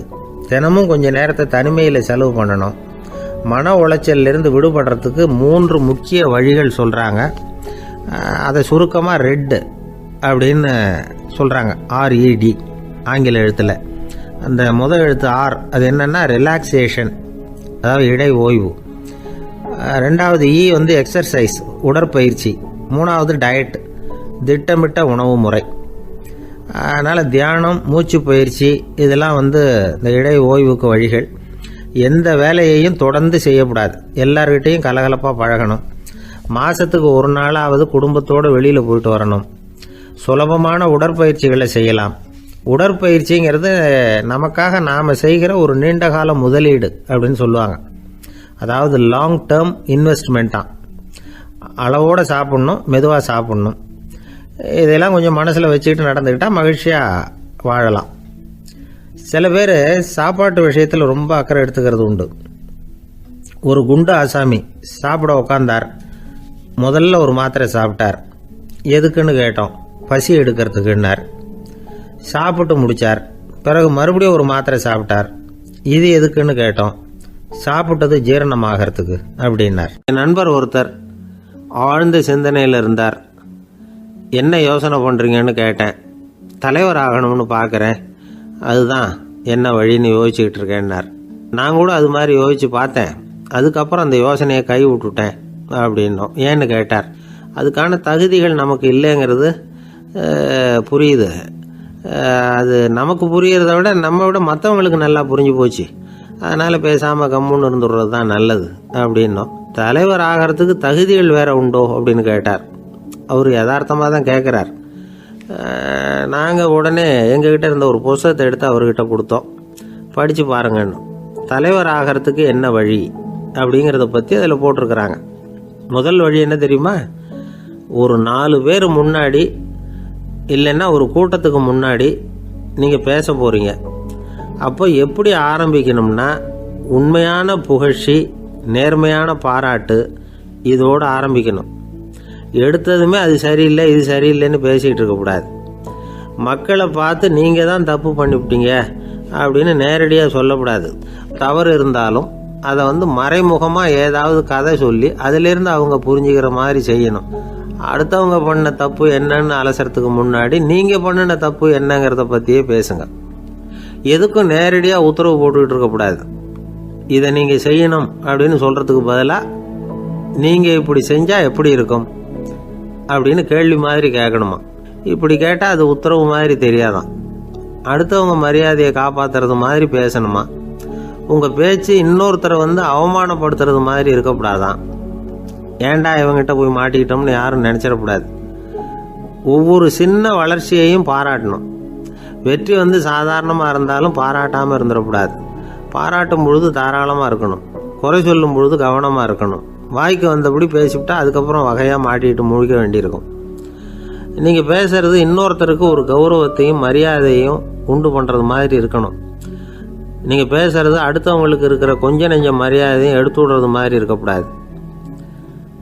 Speaker 1: தினமும் கொஞ்சம் நேரத்தை தனிமையில் செலவு பண்ணணும். மன உளைச்சலிருந்து விடுபடுறதுக்கு 3 முக்கிய வழிகள் சொல்கிறாங்க. அதை சுருக்கமாக ரெட் அப்படின்னு சொல்கிறாங்க. RED ஆங்கில எழுத்தில். அந்த முதல் எழுத்து R, அது என்னென்னா ரிலாக்ஸேஷன், அதாவது இடை ஓய்வு. 2வது E எக்ஸர்சைஸ், உடற்பயிற்சி. 3வது டயட், திட்டமிட்ட உணவு முறை. அதனால் தியானம், மூச்சு பயிற்சி இதெல்லாம் இந்த இடை ஓய்வுக்கு வழிகள். எந்த வேலையையும் தொடர்ந்து செய்யக்கூடாது. எல்லார்கிட்டையும் கலகலப்பாக பழகணும். மாதத்துக்கு 1 நாளாவது குடும்பத்தோடு வெளியில் போயிட்டு வரணும். சுலபமான உடற்பயிற்சிகளை செய்யலாம். உடற்பயிற்சிங்கிறது நமக்காக நாம் செய்கிற ஒரு நீண்டகால முதலீடு அப்படின்னு சொல்லுவாங்க. அதாவது லாங் டேர்ம் இன்வெஸ்ட்மெண்ட்டாக. அளவோடு சாப்பிட்ணும், மெதுவாக சாப்பிட்ணும். இதெல்லாம் கொஞ்சம் மனசில் வச்சுக்கிட்டு நடந்துக்கிட்டால் மகிழ்ச்சியாக வாழலாம். சில பேர் சாப்பாட்டு விஷயத்தில் ரொம்ப அக்கறை எடுத்துக்கிறது உண்டு. ஒரு குண்டு ஆசாமி சாப்பிட உக்காந்தார். முதல்ல ஒரு மாத்திரை சாப்பிட்டார். எதுக்குன்னு கேட்டோம். பசி எடுக்கிறதுக்குன்னார். சாப்பிட்டு முடித்தார். பிறகு மறுபடியும் ஒரு மாத்திரை சாப்பிட்டார். இது எதுக்குன்னு கேட்டோம். சாப்பிட்டது ஜீரணமாகறதுக்கு அப்படின்னார். என் நண்பர் ஒருத்தர் ஆழ்ந்த சிந்தனையில் இருந்தார். என்ன யோசனை பண்ணுறீங்கன்னு கேட்டேன். தலைவர் ஆகணும்னு பார்க்குறேன், அதுதான் என்ன வழின்னு யோசிச்சுக்கிட்டு இருக்கேன்னார். நான் கூட அது மாதிரி யோசித்து பார்த்தேன். அதுக்கப்புறம் அந்த யோசனையை கை விட்டுட்டேன் அப்படின்னோம். ஏன்னு கேட்டார். அதுக்கான தகுதிகள் நமக்கு இல்லைங்கிறது புரியுது. அது நமக்கு புரியறத விட நம்ம விட மற்றவங்களுக்கு நல்லா புரிஞ்சு போச்சு. அதனால் பேசாமல் கம்முன்னு இருந்துடுறது தான் நல்லது அப்படின்னோம். தலைவர் ஆகிறதுக்கு தகுதிகள் வேற உண்டோ அப்படின்னு கேட்டார். அவர் யதார்த்தமாக தான் கேட்குறார். நாங்கள் உடனே எங்ககிட்ட இருந்த ஒரு புத்தகத்தை எடுத்து அவர்கிட்ட கொடுத்தோம். படித்து பாருங்கன்னு. தலைவர் ஆகிறதுக்கு என்ன வழி அப்படிங்கிறத பற்றி அதில் போட்டிருக்கிறாங்க. முதல் வழி என்ன தெரியுமா? ஒரு 4 பேர் முன்னாடி இல்லைன்னா ஒரு கூட்டத்துக்கு முன்னாடி நீங்கள் பேச போகிறீங்க. அப்போ எப்படி ஆரம்பிக்கணும்னா, உண்மையான புகழ்ச்சி, நேர்மையான பாராட்டு, இதோடு ஆரம்பிக்கணும். எடுத்ததுமே அது சரியில்லை இது சரியில்லைன்னு பேசிகிட்டு இருக்கக்கூடாது. மக்களை பார்த்து நீங்கள் தான் தப்பு பண்ணிவிட்டீங்க அப்படின்னு நேரடியாக சொல்லக்கூடாது. தவறு இருந்தாலும் அதை மறைமுகமாக ஏதாவது கதை சொல்லி அதிலிருந்து அவங்க புரிஞ்சுக்கிற மாதிரி செய்யணும். அடுத்தவங்க பண்ண தப்பு என்னன்னு அலசறதுக்கு முன்னாடி நீங்கள் பண்ணின தப்பு என்னங்கிறத பற்றியே பேசுங்க. எதுக்கும் நேரடியாக உத்தரவு போட்டுக்கிட்டு இருக்கக்கூடாது. இதை நீங்கள் செய்யணும் அப்படின்னு சொல்கிறதுக்கு பதிலாக நீங்கள் இப்படி செஞ்சால் எப்படி இருக்கும் அப்படின்னு கேள்வி மாதிரி கேட்கணுமா. இப்படி கேட்டால் அது உத்தரவு மாதிரி தெரியாதான். அடுத்தவங்க மரியாதையை காப்பாற்றுறது மாதிரி பேசணுமா. உங்கள் பேச்சு இன்னொருத்தரை அவமானப்படுத்துறது மாதிரி இருக்கக்கூடாதான். ஏண்டா இவங்கிட்ட போய் மாட்டிக்கிட்டோம்னு யாரும் நினச்சிடக்கூடாது. ஒவ்வொரு சின்ன வளர்ச்சியையும் பாராட்டணும். வெற்றி சாதாரணமாக இருந்தாலும் பாராட்டாமல் இருந்துடக்கூடாது. பாராட்டும் பொழுது தாராளமாக இருக்கணும். குறை சொல்லும் பொழுது கவனமாக இருக்கணும். வாய்க்கு வந்தபடி பேசிவிட்டா அதுக்கப்புறம் வகையாக மாட்டிக்கிட்டு முழிக்க வேண்டியிருக்கும். நீங்கள் பேசுறது இன்னொருத்தருக்கு ஒரு கௌரவத்தையும் மரியாதையும் உண்டு பண்ணுறது மாதிரி இருக்கணும். நீங்கள் பேசுறது அடுத்தவங்களுக்கு இருக்கிற கொஞ்ச நெஞ்ச மரியாதையும் எடுத்து விடுறது மாதிரி இருக்கக்கூடாது.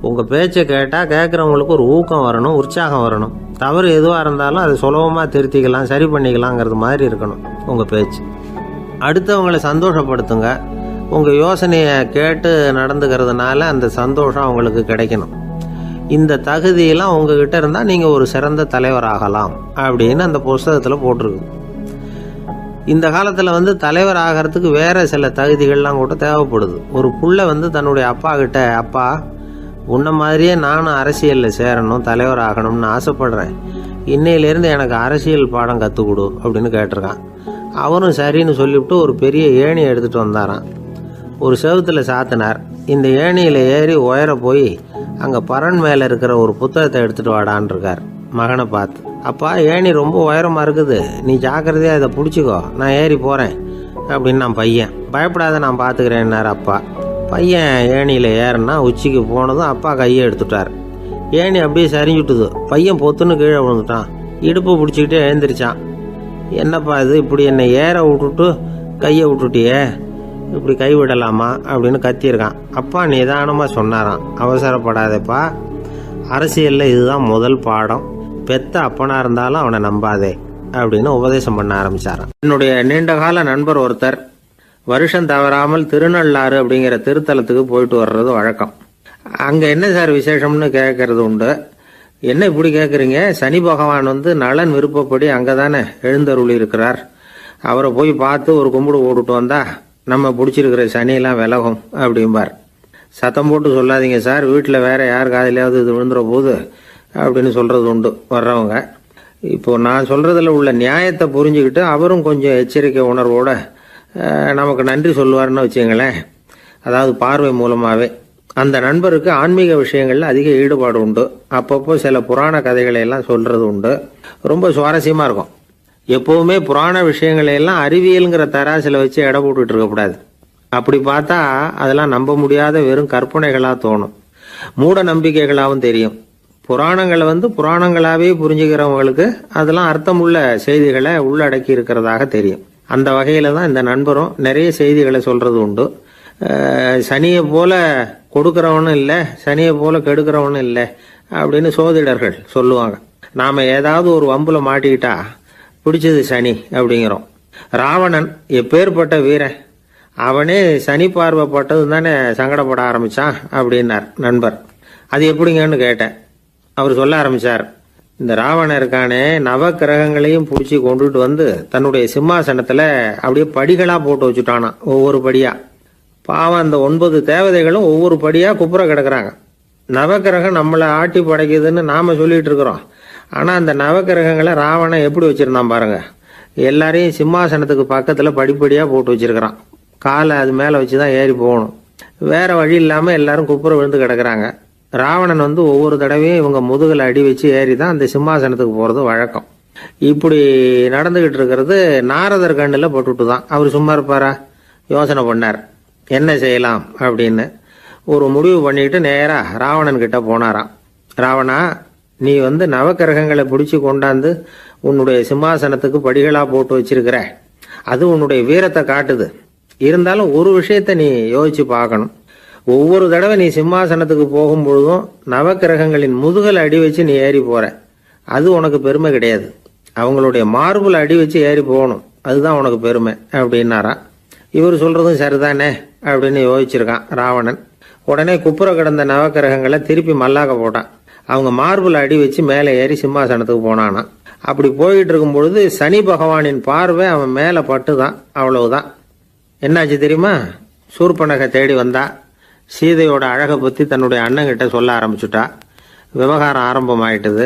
Speaker 1: உங்கள் பேச்சை கேட்டால் கேட்குறவங்களுக்கு ஒரு ஊக்கம் வரணும், உற்சாகம் வரணும். தவறு எதுவாக இருந்தாலும் அதை சுலபமாக திருத்திக்கலாம், சரி பண்ணிக்கலாங்கிறது மாதிரி இருக்கணும் உங்கள் பேச்சு. அடுத்தவங்களை சந்தோஷப்படுத்துங்க. உங்கள் யோசனையை கேட்டு நடந்துக்கிறதுனால அந்த சந்தோஷம் அவங்களுக்கு கிடைக்கணும். இந்த தகுதியெல்லாம் உங்ககிட்ட இருந்தால் நீங்கள் ஒரு சிறந்த தலைவராகலாம் அப்படின்னு அந்த புஸ்தகத்தில் போட்டிருக்கு. இந்த காலத்தில் தலைவர் ஆகிறதுக்கு வேறு சில தகுதிகள்லாம் கூட தேவைப்படுது. ஒரு புள்ள தன்னுடைய அப்பா கிட்ட, அப்பா உன்ன மாதிரியே நானும் அரசியலில் சேரணும், தலைவர் ஆகணும்னு ஆசைப்படுறேன், இன்னையிலேருந்து எனக்கு அரசியல் பாடம் கற்றுக் கொடு அப்படின்னு கேட்டிருக்கான். அவரும் சரின்னு சொல்லிவிட்டு ஒரு பெரிய ஏணியை எடுத்துகிட்டு வந்தாரான். ஒரு செவுத்தில் சாத்தினார். இந்த ஏணியில் ஏறி உயர போய் அங்கே பரன் மேலே இருக்கிற ஒரு புத்தகத்தை எடுத்துகிட்டு வாடான் இருக்கார் மகனை பார்த்து. அப்பா ஏணி ரொம்ப உயரமாக இருக்குது, நீ ஜாக்கிரதையாக இதை பிடிச்சிக்கோ, நான் ஏறி போகிறேன் அப்படின்னு நான் பையன். பயப்படாத, நான் பார்த்துக்கிறேன்னார் அப்பா. பையன் ஏணியில் ஏறினா உச்சிக்கு போனதும் அப்பா கையை எடுத்துட்டார். ஏணி அப்படியே சரிஞ்சுட்டுது. பையன் பொத்துன்னு கீழே விழுந்துட்டான். இடுப்பு பிடிச்சிக்கிட்டே எழுந்திரிச்சான். என்னப்பா இது, இப்படி என்னை ஏற விட்டுட்டு கையை விட்டுட்டியே, இப்படி கை விடலாமா அப்படின்னு கத்தியிருக்கான். அப்பா நிதானமாக சொன்னாராம், அவசரப்படாதேப்பா, அரசியலில் இதுதான் முதல் பாடம், பெத்த அப்பனா இருந்தாலும் அவனை நம்பாதே அப்படின்னு உபதேசம் பண்ண ஆரம்பிச்சாராம். என்னுடைய நீண்டகால நண்பர் ஒருத்தர் வருஷம் தவறாமல் திருநள்ளாறு அப்படிங்கிற திருத்தலத்துக்கு போயிட்டு வர்றது வழக்கம். அங்கே என்ன சார் விசேஷம்னு கேட்கறது உண்டு. என்ன இப்படி கேட்குறீங்க, சனி பகவான் நலன் விருப்பப்படி அங்கே தானே எழுந்தருளி இருக்கிறார், அவரை போய் பார்த்து ஒரு கும்பிடு போட்டுட்டு வந்தா நம்ம பிடிச்சிருக்கிற சனியெல்லாம் விலகும் அப்படிம்பார். சத்தம் போட்டு சொல்லாதீங்க சார், வீட்டில் வேற யார் காதிலாவது இது விழுந்துற போது அப்படின்னு சொல்கிறது உண்டு வர்றவங்க. இப்போது நான் சொல்கிறதுல உள்ள நியாயத்தை புரிஞ்சுக்கிட்டு அவரும் கொஞ்சம் எச்சரிக்கை உணர்வோடு நமக்கு நன்றி சொல்லுவார்னு வச்சுங்களேன். அதாவது பார்வை மூலமாகவே அந்த நண்பருக்கு ஆன்மீக விஷயங்கள்ல அதிக ஈடுபாடு உண்டு. அப்பப்போ சில புராண கதைகளை எல்லாம் சொல்றது உண்டு. ரொம்ப சுவாரஸ்யமா இருக்கும். எப்பவுமே புராண விஷயங்களை எல்லாம் அறிவியலுங்கிற தராசில வச்சு எடை போட்டுட்டு இருக்கக்கூடாது. அப்படி பார்த்தா அதெல்லாம் நம்ப முடியாத வெறும் கற்பனைகளா தோணும், மூட நம்பிக்கைகளாகவும் தெரியும். புராணங்களை புராணங்களாவே புரிஞ்சுக்கிறவங்களுக்கு அதெல்லாம் அர்த்தமுள்ள செய்திகளை உள்ளடக்கி இருக்கிறதாக தெரியும். அந்த வகையில தான் இந்த நண்பரும் நிறைய செய்திகளை சொல்றது உண்டு. சனியை போல கொடுக்கிறவனும் இல்லை, சனியை போல கெடுக்கிறவனும் இல்லை அப்படின்னு சோதிடர்கள் சொல்லுவாங்க. நாம ஏதாவது ஒரு வம்புல மாட்டிக்கிட்டா பிடிச்சது சனி அப்படிங்கிறோம். ராவணன் எப்பேற்பட்ட வீரன், அவனே சனி பார்வைப்பட்டது தானே சங்கடப்பட ஆரம்பிச்சான் அப்படின்னார் நண்பர். அது எப்படிங்கன்னு கேட்டேன். அவர் சொல்ல ஆரம்பிச்சார், இந்த ராவணன் இருக்கானே நவ கிரகங்களையும் பிடிச்சி கொண்டுட்டு வந்து தன்னுடைய சிம்மாசனத்துல அப்படியே படிகளா போட்டு வச்சுட்டானா, ஒவ்வொரு படியா. பாவம் அந்த 9 தேவதைகளும் ஒவ்வொரு படியா குப்புற கிடக்குறாங்க. நவக்கிரகம் நம்மளை ஆட்டி படைக்குதுன்னு நாம சொல்லிட்டு இருக்கிறோம். ஆனா அந்த நவக்கிரகங்களை ராவணன் எப்படி வச்சிருந்தான் பாருங்க. எல்லாரையும் சிம்மாசனத்துக்கு பக்கத்துல படிப்படியா போட்டு வச்சிருக்கிறான். காலை அது மேல வச்சுதான் ஏறி போகணும். வேற வழி இல்லாம எல்லாரும் குப்புற விழுந்து கிடக்குறாங்க. ராவணன் ஒவ்வொரு தடவையும் இவங்க முதுகுல அடி வச்சு ஏறி தான் அந்த சிம்மாசனத்துக்கு போறது வழக்கம். இப்படி நடந்துகிட்டு இருக்கிறது நாரதர் கண்ணுல பட்டுட்டு தான். அவர் சும்மா இருப்பாரா? யோசனை பண்ணார், என்ன செய்யலாம் அப்படின்னு. ஒரு முடிவு பண்ணிட்டு நேரா ராவணன் கிட்ட போனாராம். ராவணா, நீ நவக்கிரகங்களை பிடிச்சி கொண்டாந்து உன்னுடைய சிம்மாசனத்துக்கு படிகளா போட்டு வச்சிருக்கிற, அது உன்னுடைய வீரத்தை காட்டுது. இருந்தாலும் ஒரு விஷயத்த நீ யோசிச்சு பார்க்கணும். ஒவ்வொரு தடவை நீ சிம்மாசனத்துக்கு போகும் பொழுதும் நவக்கிரகங்களின் முதுகல் அடி வச்சு நீ ஏறி போற, அது உனக்கு பெருமை கிடையாது. அவங்களுடைய மார்புல அடி வச்சு ஏறி போகணும், அதுதான் உனக்கு பெருமை அப்படின்னாரா. இவர் சொல்றதும் சரிதானே அப்படின்னு யோசிச்சிருக்கான் ராவணன். உடனே குப்புற கிடந்த நவக்கிரகங்களை திருப்பி மல்லாக்க போட்டான். அவங்க மார்புல அடி வச்சு மேலே ஏறி சிம்மாசனத்துக்கு போனானா. அப்படி போயிட்டு இருக்கும் பொழுது சனி பகவானின் பார்வை அவன் மேல பட்டுதான். அவ்வளவுதான். என்னாச்சு தெரியுமா? சூர்பனகை தேடி வந்தா. சீதையோட அழகை பத்தி தன்னுடைய அண்ணங்கிட்ட சொல்ல ஆரம்பிச்சுட்டா. விவகாரம் ஆரம்பமாயிட்டது.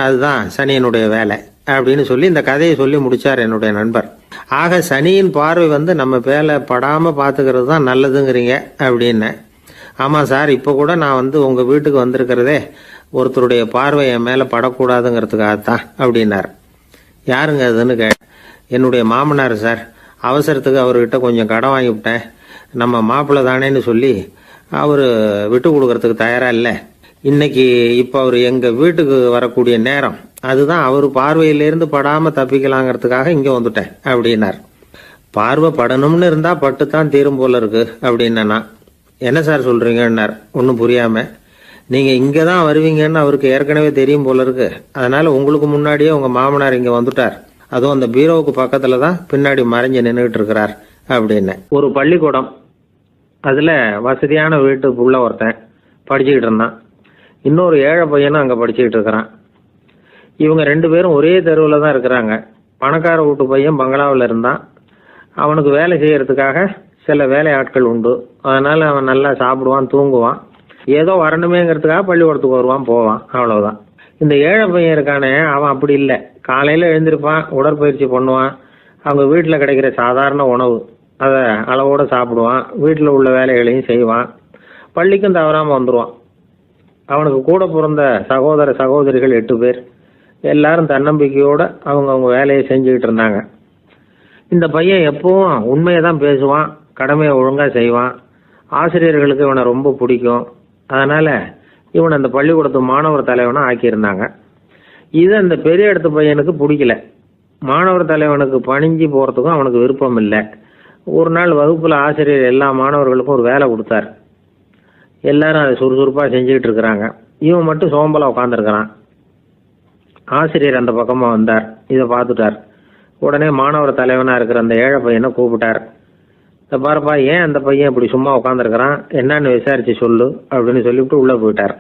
Speaker 1: அதுதான் சனியனுடைய வேலை அப்படின்னு சொல்லி இந்த கதையை சொல்லி முடிச்சார் என்னுடைய நண்பர். ஆக சனியின் பார்வை நம்ம பேல படாம பாத்துக்கிறது தான் நல்லதுங்கிறீங்க அப்படின்னு. ஆமா சார், இப்ப கூட நான் உங்க வீட்டுக்கு வந்திருக்கிறதே ஒருத்தருடைய பார்வை என் மேல படக்கூடாதுங்கிறதுக்காகத்தான் அப்படின்னார். யாருங்க அதுன்னு என்னுடைய மாமனார் சார். அவசரத்துக்கு அவர்கிட்ட கொஞ்சம் கடன் வாங்கிவிட்டேன். நம்ம மாப்பிள்ளை தானேன்னு சொல்லி அவரு விட்டு கொடுக்கறதுக்கு தயாரா இல்லை. இன்னைக்கு இப்ப அவர் எங்க வீட்டுக்கு வரக்கூடிய நேரம், அதுதான் அவர் பார்வையிலிருந்து படாம தப்பிக்கலாங்கிறதுக்காக இங்க வந்துட்டேன் அப்படின்னார். பார்வை படணும்னு இருந்தா பட்டுத்தான் தீரும் போல இருக்கு அப்படின்னா. என்ன சார் சொல்றீங்கன்னார் ஒன்னும் புரியாம. நீங்க இங்கதான் வருவீங்கன்னு அவருக்கு ஏற்கனவே தெரியும் போல இருக்கு. அதனால உங்களுக்கு முன்னாடியே உங்க மாமனார் இங்க வந்துட்டார். அதுவும் அந்த பீரோவுக்கு பக்கத்துல தான் பின்னாடி மறைஞ்சு நின்றுட்டு இருக்கிறார் அப்படின்னு. ஒரு பள்ளிக்கூடம், அதுல வசதியான வீட்டு புள்ள ஒருத்தன் படிச்சுக்கிட்டு இருந்தான். இன்னொரு ஏழை பையனும் அங்க படிச்சுக்கிட்டு இருக்கிறான். இவங்க 2 பேரும் ஒரே தெருவுல தான் இருக்கிறாங்க. பணக்கார வீட்டு பையன் பங்களாவில் இருந்தான். அவனுக்கு வேலை செய்யறதுக்காக சில வேலை ஆட்கள் உண்டு. அதனால அவன் நல்லா சாப்பிடுவான், தூங்குவான். ஏதோ வரணுமேங்கிறதுக்காக பள்ளிக்கூடத்துக்கு வருவான், போவான், அவ்வளவுதான். இந்த ஏழை பையன் இருக்கானே, அவன் அப்படி இல்லை. காலையில எழுந்திருப்பான், உடற்பயிற்சி பண்ணுவான். அவங்க வீட்டுல கிடைக்கிற சாதாரண உணவு அதை அளவோட சாப்பிடுவான். வீட்டுல உள்ள வேலைகளையும் செய்வான். பள்ளிக்கும் தவறாம வந்துடுவான். அவனுக்கு கூட பிறந்த சகோதர சகோதரிகள் 8 பேர். எல்லாரும் தன்னம்பிக்கையோட அவங்க வேலையை செஞ்சுக்கிட்டு இருந்தாங்க. இந்த பையன் எப்பவும் உண்மையை தான் பேசுவான், கடமையை ஒழுங்கா செய்வான். ஆசிரியர்களுக்கு இவனை ரொம்ப பிடிக்கும். அதனால இவன் அந்த பள்ளிக்கூடத்து மாணவர் தலைவனா ஆக்கியிருந்தாங்க. இது அந்த பெரிய இடத்து பையனுக்கு பிடிக்கல. மாணவர் தலைவனுக்கு பணிஞ்சு போறதுக்கும் அவனுக்கு விருப்பம் இல்லை. ஒரு நாள் வகுப்புல ஆசிரியர் எல்லா மாணவர்களுக்கும் ஒரு வேலை கொடுத்தார். எல்லாரும் அதை சுறுசுறுப்பா செஞ்சுக்கிட்டு இருக்கிறாங்க. இவன் மட்டும் சோம்பலா உட்காந்துருக்கிறான். ஆசிரியர் அந்த பக்கமா வந்தார். இதை பார்த்துட்டார். உடனே மாணவர் தலைவனா இருக்கிற அந்த ஏழை பையனை கூப்பிட்டார். பாருப்பா, ஏன் அந்த பையன் இப்படி சும்மா உட்காந்துருக்கிறான், என்னன்னு விசாரிச்சு சொல்லு அப்படின்னு சொல்லிவிட்டு உள்ள போயிட்டார்.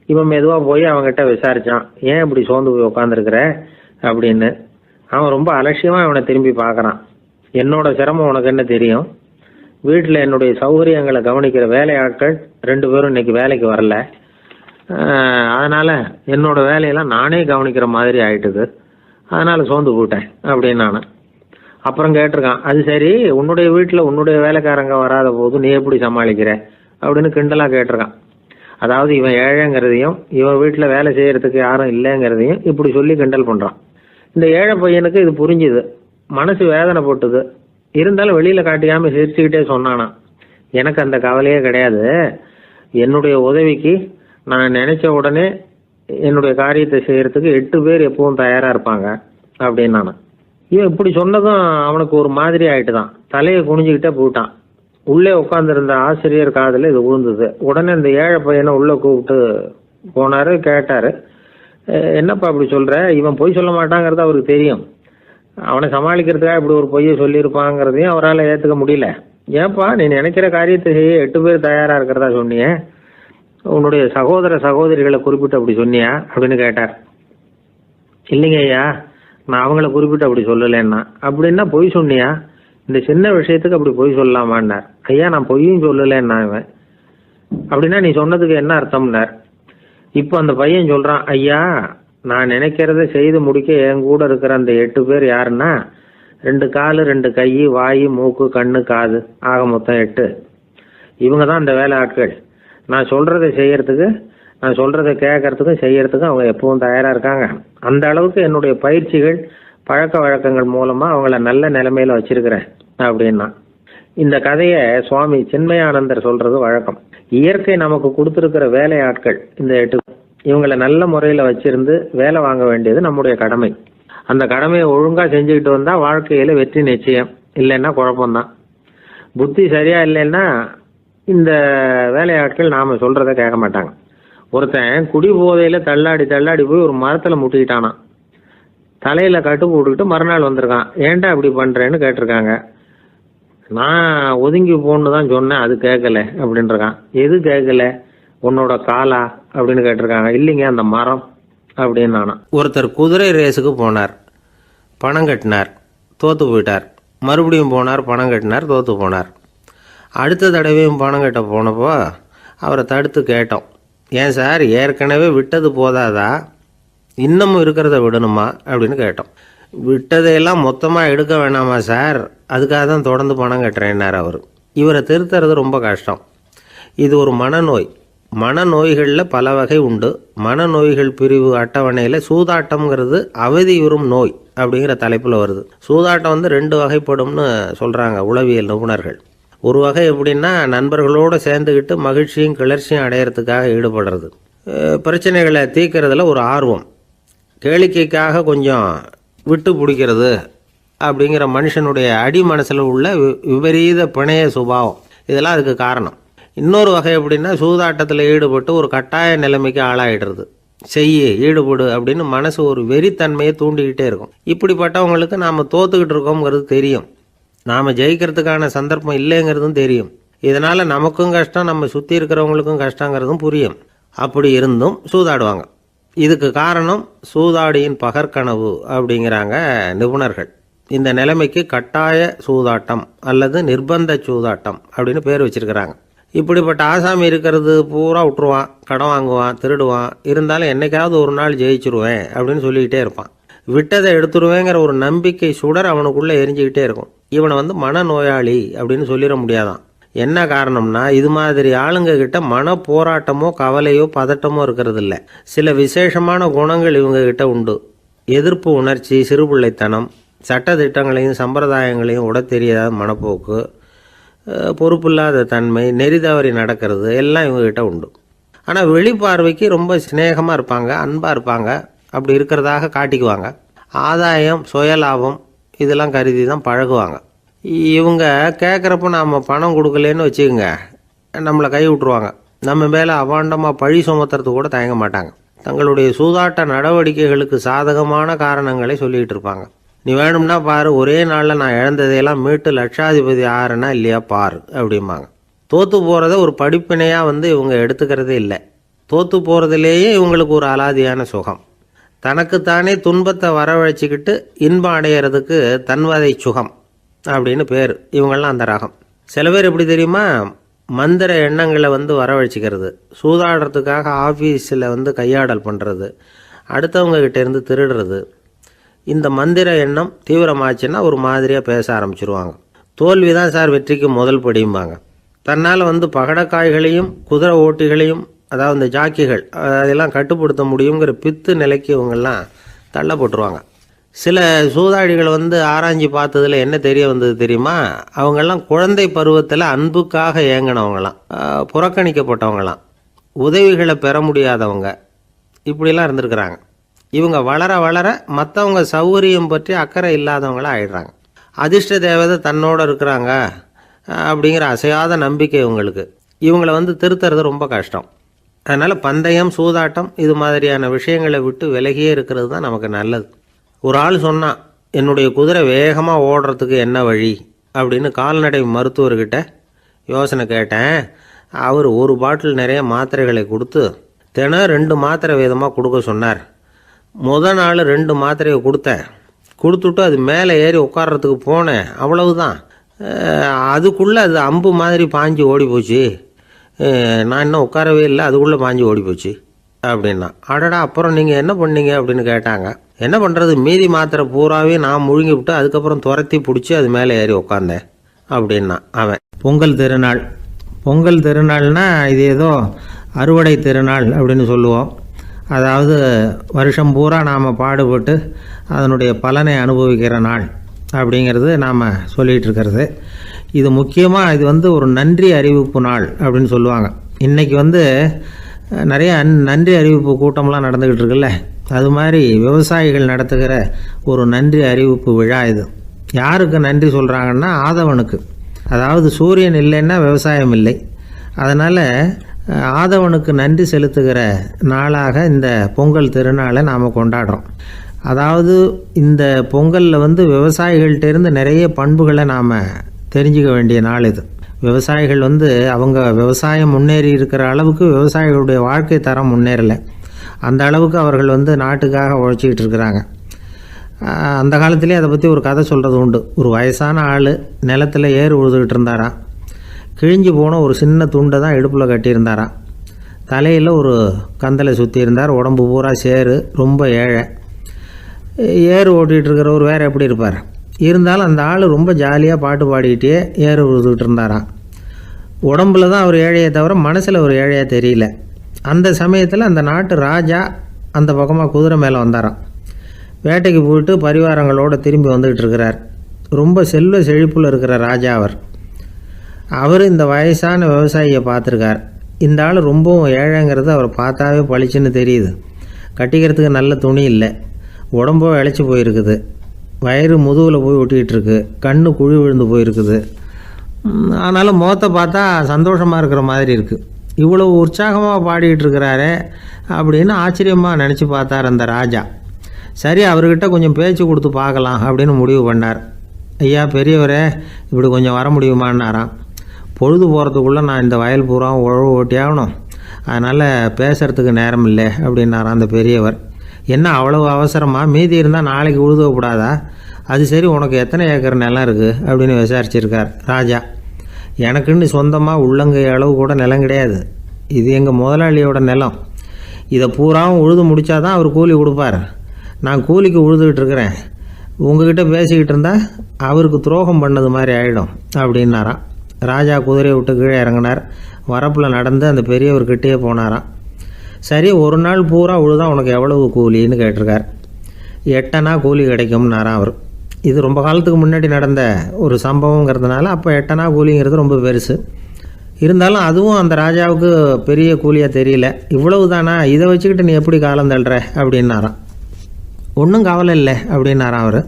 Speaker 1: இவன் மெதுவா போய் அவன்கிட்ட விசாரிச்சான், ஏன் இப்படி சோர்ந்து போய் உட்காந்துருக்கிற அப்படின்னு. அவன் ரொம்ப அலட்சியமா இவனை திரும்பி பார்க்கறான். என்னோட சிரமம் உனக்கு என்ன தெரியும்? வீட்டுல என்னுடைய சௌகரியங்களை கவனிக்கிற வேலையாட்கள் 2 பேரும் இன்னைக்கு வேலைக்கு வரல. அதனால என்னோட வேலையெல்லாம் நானே கவனிக்கிற மாதிரி ஆயிட்டுது. அதனால சோர்ந்து போயிட்டேன் அப்படின்னு நானு. அப்புறம் கேட்டிருக்கான், அது சரி, உன்னுடைய வீட்டுல உன்னுடைய வேலைக்காரங்க வராத போது நீ எப்படி சமாளிக்கிற அப்படின்னு கிண்டலாக கேட்டிருக்கான். அதாவது இவன் ஏழைங்கிறதையும் இவன் வீட்டில் வேலை செய்யறதுக்கு யாரும் இல்லைங்கிறதையும் இப்படி சொல்லி கிண்டல் பண்ணுறான். இந்த ஏழை பையனுக்கு இது புரிஞ்சுது, மனசு வேதனை போட்டுது. இருந்தாலும் வெளியில் காட்டிக்காமல் சிரிச்சுக்கிட்டே சொன்னானா, எனக்கு அந்த கவலையே கிடையாது, என்னுடைய உதவிக்கு நான் நினைச்ச உடனே என்னுடைய காரியத்தை செய்யறதுக்கு 8 பேர் எப்பவும் தயாராக இருப்பாங்க அப்படின்னு நான். இவன் இப்படி சொன்னதும் அவனுக்கு ஒரு மாதிரி ஆயிட்டு தான், தலையை குனிஞ்சுக்கிட்டே போட்டான். உள்ளே உட்காந்துருந்த ஆசிரியர் காதில் இது விழுந்தது. உடனே இந்த ஏழை பையனை உள்ளே கூப்பிட்டு போனார், கேட்டார், என்னப்பா இப்படி சொல்கிற? இவன் பொய் சொல்ல மாட்டாங்கிறது அவருக்கு தெரியும், அவனை சமாளிக்கிறதுக்காக இப்படி ஒரு பொய்யை சொல்லியிருப்பாங்கிறதையும் அவரால் ஏற்றுக்க முடியல. ஏன்பா நீ நினைக்கிற காரியத்தை செய்ய 8 பேர் தயாராக இருக்கிறதா சொன்னியே, உன்னுடைய சகோதர சகோதரிகளை குறிப்பிட்டு அப்படி சொன்னியா அப்படின்னு கேட்டார். இல்லைங்க ஐயா, நான் அவங்கள குறிப்பிட்டு அப்படி சொல்லலைன்னா. அப்படின்னா பொய் சொன்னியா? இந்த சின்ன விஷயத்துக்கு அப்படி பொய் சொல்லலாமான்னார். ஐயா நான் பொய்யும் சொல்லலைன்னா. இவன் அப்படின்னா நீ சொன்னதுக்கு என்ன அர்த்தம்னார். இப்போ அந்த பையன் சொல்கிறான், ஐயா நான் நினைக்கிறத செய்து முடிக்க என் கூட இருக்கிற அந்த 8 பேர் யாருன்னா 2 காலு 2 கை வாய் மூக்கு கண்ணு காது ஆக மொத்தம் 8. இவங்க தான் அந்த வேலை ஆட்கள். நான் சொல்கிறத செய்யறதுக்கு, நான் சொல்கிறத கேட்கறதுக்கும் செய்யறதுக்கும் அவங்க எப்பவும் தயாராக இருக்காங்க. அந்த அளவுக்கு என்னுடைய பயிற்சிகள் பழக்க வழக்கங்கள் மூலமாக அவங்கள நல்ல நிலைமையில் வச்சிருக்கிறேன் அப்படின்னா. இந்த கதையை சுவாமி சின்மயானந்தர் சொல்கிறது வழக்கம். இயற்கை நமக்கு கொடுத்துருக்கிற வேலை ஆட்கள் இந்த 8, இவங்களை நல்ல முறையில் வச்சிருந்து வேலை வாங்க வேண்டியது நம்முடைய கடமை. அந்த கடமையை ஒழுங்காக செஞ்சுக்கிட்டு வந்தால் வாழ்க்கையில் வெற்றி நிச்சயம், இல்லைன்னா குழப்பம்தான். புத்தி சரியா இல்லைன்னா இந்த வேலையாட்கள் நாம் சொல்கிறத கேட்க மாட்டாங்க. ஒருத்தன் குடி போதையில் தள்ளாடி தள்ளாடி போய் ஒரு மரத்தில் முட்டிக்கிட்டானா, தலையில் கட்டு போட்டுக்கிட்டு மறுநாள் வந்திருக்கான். ஏன்டா இப்படி பண்ணுறேன்னு கேட்டிருக்காங்க. நான் ஒதுங்கி போன்னு தான் சொன்னேன், அது கேட்கல அப்படின்ட்டுருக்கான். எது கேட்கல? உன்னோட காலா அப்படின்னு கேட்டிருக்காங்க. இல்லைங்க அந்த மரம் அப்படின்னு நானா. ஒருத்தர் குதிரை ரேஸுக்கு போனார், பணம் கட்டினார், தோற்று போயிட்டார். மறுபடியும் போனார், பணம் கட்டினார், தோற்று போனார். அடுத்த தடவையும் பணம் கட்ட போனப்போ அவரை தடுத்து கேட்டோம், ஏன் சார் ஏற்கனவே விட்டது போதாதா, இன்னமும் இருக்கிறத விடணுமா அப்படின்னு கேட்டோம். விட்டதையெல்லாம் மொத்தமாக எடுக்க வேணாமா சார், அதுக்காக தான் தொடர்ந்து பணம் கட்டுறேன்னார் அவர். இவரை திருத்துறது ரொம்ப கஷ்டம். இது ஒரு மனநோய். மனநோய்களில் பல வகை உண்டு. மனநோய்கள் பிரிவு அட்டவணையில் சூதாட்டம்ங்கிறது அவதியுறும் நோய் அப்படிங்கிற தலைப்பில் வருது. சூதாட்டம் 2 வகைப்படும்னு சொல்கிறாங்க உளவியல் நிபுணர்கள். ஒரு வகை எப்படின்னா நண்பர்களோடு சேர்ந்துக்கிட்டு மகிழ்ச்சியும் கிளர்ச்சியும் அடையிறதுக்காக ஈடுபடுறது, பிரச்சனைகளை தீர்க்கறதுல ஒரு ஆர்வம், கேளிக்கைக்காக கொஞ்சம் விட்டு பிடிக்கிறது அப்படிங்கிற மனுஷனுடைய அடி மனசில் உள்ள விபரீத பிணைய சுபாவம், இதெல்லாம் அதுக்கு காரணம். இன்னொரு வகை எப்படின்னா சூதாட்டத்தில் ஈடுபட்டு ஒரு கட்டாய நிலைமைக்கு ஆளாயிடுறது, ஈடுபடு அப்படின்னு மனசு ஒரு வெறித்தன்மையை தூண்டிக்கிட்டே இருக்கும். இப்படிப்பட்டவங்களுக்கு நாம் தோத்துக்கிட்டு இருக்கோங்கிறது தெரியும், நாம் ஜெயிக்கிறதுக்கான சந்தர்ப்பம் இல்லைங்கிறதும் தெரியும். இதனால் நமக்கும் கஷ்டம், நம்ம சுற்றி இருக்கிறவங்களுக்கும் கஷ்டங்கிறதும் புரியும். அப்படி இருந்தும் சூதாடுவாங்க. இதுக்கு காரணம் சூதாடியின் பகற்கனவு அப்படிங்கிறாங்க நிபுணர்கள். இந்த நிலைமைக்கு கட்டாய சூதாட்டம் அல்லது நிர்பந்த சூதாட்டம் அப்படின்னு பேர் வச்சிருக்கிறாங்க. இப்படிப்பட்ட ஆசாமி இருக்கிறது பூரா விட்டுருவான், கடன் வாங்குவான், திருடுவான், இருந்தாலும் என்னைக்காவது ஒரு நாள் ஜெயிச்சிருவேன் அப்படின்னு சொல்லிக்கிட்டே இருப்பான். விட்டதை எடுத்துருவேங்கிற ஒரு நம்பிக்கை சுடர் அவனுக்குள்ளே எரிஞ்சிக்கிட்டே இருக்கும். இவனை மனநோயாளி அப்படின்னு சொல்லிட முடியாதான். என்ன காரணம்னா இது மாதிரி ஆளுங்க கிட்ட மன போராட்டமோ கவலையோ பதட்டமோ இருக்கிறது இல்லை. சில விசேஷமான குணங்கள் இவங்க கிட்ட உண்டு. எதிர்ப்பு உணர்ச்சி, சிறுபிள்ளைத்தனம், சட்ட திட்டங்களையும் சம்பிரதாயங்களையும் உட தெரியாத மனப்போக்கு, பொறுப்பில்லாத தன்மை, நெறி தவறி நடக்கிறது எல்லாம் இவங்ககிட்ட உண்டு. ஆனால் வெளிப்பார்வைக்கு ரொம்ப சிநேகமாக இருப்பாங்க, அன்பாக இருப்பாங்க, அப்படி இருக்கிறதாக காட்டிக்குவாங்க. ஆதாயம், சுயலாபம் இதெல்லாம் கருதி தான் பழகுவாங்க. இவங்க கேட்குறப்ப நாம் பணம் கொடுக்கலன்னு வச்சுக்கோங்க, நம்மளை கை விட்டுருவாங்க. நம்ம மேலே அபாண்டமாக பழி சுமத்துறது கூட தயங்க மாட்டாங்க. தங்களுடைய சூதாட்ட நடவடிக்கைகளுக்கு சாதகமான காரணங்களை சொல்லிகிட்டு இருப்பாங்க. நீ வேணும்னா பாரு, ஒரே நாளில் நான் இழந்ததையெல்லாம் மீட்டு லட்சாதிபதி ஆறேன்னா இல்லையா பாரு அப்படிம்பாங்க. தோற்று போகிறத ஒரு படிப்பினையாக இவங்க எடுத்துக்கிறதே இல்லை. தோற்று போகிறதுலேயே இவங்களுக்கு ஒரு அலாதியான சுகம். தனக்குத்தானே துன்பத்தை வரவழைச்சிக்கிட்டு இன்பம் அடையிறதுக்கு தன்வதை சுகம் அப்படின்னு பேர். இவங்கெல்லாம் அந்த ரகம். சில பேர் எப்படி தெரியுமா, மந்திர எண்ணங்களை வரவழைச்சிக்கிறது, சூதாடுறதுக்காக ஆஃபீஸில் கையாடல் பண்ணுறது, அடுத்தவங்க கிட்டேருந்து திருடுறது. இந்த மந்திர எண்ணம் தீவிரமாச்சுன்னா ஒரு மாதிரியாக பேச ஆரம்பிச்சிருவாங்க. தோல்வி தான் சார் வெற்றிக்கு முதல் படியும்பாங்க. தன்னால் பகடக்காய்களையும் குதிரை ஓட்டிகளையும், அதாவது இந்த ஜாக்கிகள், அதெல்லாம் கட்டுப்படுத்த முடியுங்கிற பித்து நிலைக்கு இவங்கெல்லாம் தள்ளப்பட்டுருவாங்க. சில சூதாடிகள் ஆராய்ச்சி பார்த்ததில் என்ன தெரிய வந்தது தெரியுமா? அவங்கெல்லாம் குழந்தை பருவத்தில் அன்புக்காக ஏங்கினவங்களாம், புறக்கணிக்கப்பட்டவங்களாம், உதவிகளை பெற முடியாதவங்க, இப்படிலாம் இருந்திருக்கிறாங்க. இவங்க வளர வளர மற்றவங்க சௌகரியம் பற்றி அக்கறை இல்லாதவங்களாக ஆயிடுறாங்க. அதிர்ஷ்ட தேவதை தன்னோடு இருக்கிறாங்க அப்படிங்கிற அசையாத நம்பிக்கை இவங்களுக்கு. இவங்களை திருத்துறது ரொம்ப கஷ்டம். அதனால் பந்தயம், சூதாட்டம் இது மாதிரியான விஷயங்களை விட்டு விலகியே இருக்கிறது தான் நமக்கு நல்லது. ஒரு ஆள் சொன்னான், என்னுடைய குதிரை வேகமாக ஓடுறதுக்கு என்ன வழி அப்படின்னு கால்நடை மருத்துவர்கிட்ட யோசனை கேட்டேன். அவர் ஒரு பாட்டில் நிறைய மாத்திரைகளை கொடுத்து தினம் 2 மாத்திரை வீதமாக கொடுக்க சொன்னார். முதல் நாள் 2 மாத்திரையை கொடுத்துட்டு அது மேலே ஏறி உட்கார்றதுக்கு போனேன். அவ்வளவுதான். அதுக்குள்ளே அது அம்பு மாதிரி பாஞ்சு ஓடி போச்சு. நான் இன்னும் உட்காரவே இல்லை, அதுக்குள்ளே பாஞ்சு ஓடி போச்சு அப்படின்னா. அடடா, அப்புறம் நீங்கள் என்ன பண்ணீங்க அப்படின்னு கேட்டாங்க. என்ன பண்ணுறது, மீதி மாத்திரை பூராவே நான் முழுங்கி விட்டு அதுக்கப்புறம் துரத்தி பிடிச்சி அது மேலே ஏறி உட்காந்தேன் அப்படின்னா அவன். பொங்கல் திருநாள்னா இது ஏதோ அறுவடை திருநாள் அப்படின்னு சொல்லுவோம். அதாவது வருஷம் பூரா நாம் பாடுபட்டு அதனுடைய பலனை அனுபவிக்கிற நாள் அப்படிங்கிறது நாம் சொல்லிகிட்டு இருக்கிறது. இது முக்கியமாக இது ஒரு நன்றி அறிவிப்பு நாள் அப்படின்னு சொல்லுவாங்க. இன்றைக்கி நிறைய நன்றி அறிவிப்பு கூட்டம்லாம் நடந்துக்கிட்டு இருக்குல்ல, அது மாதிரி விவசாயிகள் நடத்துகிற ஒரு நன்றி அறிவிப்பு விழா இது. யாருக்கு நன்றி சொல்கிறாங்கன்னா ஆதவனுக்கு. அதாவது சூரியன் இல்லைன்னா விவசாயம் இல்லை. அதனால் ஆதவனுக்கு நன்றி செலுத்துகிற நாளாக இந்த பொங்கல் திருநாளை நாம் கொண்டாடுறோம். அதாவது இந்த பொங்கலில் விவசாயிகள்கிட்டேருந்து நிறைய பண்புகளை நாம் தெரிஞ்சுக்க வேண்டிய நாள் இது. விவசாயிகள் அவங்க விவசாயம் முன்னேறி இருக்கிற அளவுக்கு விவசாயிகளுடைய வாழ்க்கை தரம் முன்னேறலை. அந்த அளவுக்கு அவர்கள் நாட்டுக்காக உழைச்சிக்கிட்டு இருக்கிறாங்க. அந்த காலத்திலே அதை பற்றி ஒரு கதை சொல்கிறது உண்டு. ஒரு வயசான ஆள் நிலத்தில் ஏறு உழுதுகிட்டு இருந்தாராம். கிழிஞ்சு போன ஒரு சின்ன துண்டை தான் இடுப்பில் கட்டியிருந்தாராம். தலையில் ஒரு கந்தலை சுற்றி இருந்தார். உடம்பு பூரா சேரு, ரொம்ப ஏழை. ஏறு ஓட்டிகிட்டு இருக்கிறவர் வேறு எப்படி இருப்பார்? இருந்தாலும் அந்த ஆள் ரொம்ப ஜாலியாக பாட்டு பாடிக்கிட்டே ஏறு உழுதுகிட்டு இருந்தாராம். உடம்புல தான் அவர் ஏழையை தவிர மனசில் ஒரு ஏழையாக தெரியல. அந்த சமயத்தில் அந்த நாட்டு ராஜா அந்த பக்கமாக குதிரை மேலே வந்தாராம். வேட்டைக்கு போயிட்டு பரிவாரங்களோடு திரும்பி வந்துக்கிட்டு இருக்கிறார். ரொம்ப செல்வ செழிப்பில் இருக்கிற ராஜா அவர் இந்த வயசான விவசாயியை பார்த்துருக்கார். இந்த ஆள் ரொம்பவும் ஏழைங்கிறது அவர் பார்த்தாவே பளிச்சுன்னு தெரியுது. கட்டிக்கிறதுக்கு நல்ல துணி இல்லை, உடம்போ இழைச்சி போயிருக்குது, வயிறு முதுகில் போய் ஒட்டிக்கிட்டு இருக்கு, கண்ணு குழி விழுந்து போயிருக்குது. ஆனாலும் முகத்தை பார்த்தா சந்தோஷமாக இருக்கிற மாதிரி இருக்குது. இவ்வளோ உற்சாகமாக பாடிக்கிட்டு இருக்கிறாரே அப்படின்னு ஆச்சரியமாக நினச்சி பார்த்தார் அந்த ராஜா. சரி, அவர்கிட்ட கொஞ்சம் பேச்சு கொடுத்து பார்க்கலாம் அப்படின்னு முடிவு பண்ணார். ஐயா பெரியவரே, இப்படி கொஞ்சம் வர முடியுமான்னாராம். பொழுது போகிறதுக்குள்ளே நான் இந்த வயல் பூரா உழவு ஓட்டி ஆகணும், அதனால் பேசுகிறதுக்கு நேரம் இல்லை அப்படின்னாராம் அந்த பெரியவர். என்ன அவ்வளவு அவசரமாக? மீதி இருந்தால் நாளைக்கு உழுதக்கூடாதா? அது சரி, உனக்கு எத்தனை ஏக்கர் நிலம் இருக்குது அப்படின்னு விசாரிச்சிருக்கார் ராஜா. எனக்குன்னு சொந்தமாக உள்ளங்கை அளவு கூட நிலம் கிடையாது. இது எங்கள் முதலாளியோட நிலம். இதை பூராவும் உழுது முடித்தா தான் அவர் கூலி கொடுப்பார். நான் கூலிக்கு உழுதுகிட்டு இருக்கிறேன். உங்ககிட்ட பேசிக்கிட்டு இருந்தால் அவருக்கு துரோகம் பண்ணது மாதிரி ஆகிடும் அப்படின்னாராம். ராஜா குதிரையை விட்டு கீழே இறங்கினார். வரப்பில் நடந்து அந்த பெரியவர்கிட்டே போனாராம். சரி, ஒரு நாள் பூரா உழுதா உனக்கு எவ்வளவு கூலின்னு கேட்டிருக்கார். 8 அணா கூலி கிடைக்கும்னாராம் அவர். இது ரொம்ப காலத்துக்கு முன்னாடி நடந்த ஒரு சம்பவங்கிறதுனால அப்போ 8 அணா கூலிங்கிறது ரொம்ப பெருசு. இருந்தாலும் அதுவும் அந்த ராஜாவுக்கு பெரிய கூலியாக தெரியல. இவ்வளவு தானா, இதை வச்சுக்கிட்டு நீ எப்படி காலம் தள்ளுற அப்படின்னாராம். ஒன்றும் கவலை இல்லை அப்படின்னாராம் அவர்.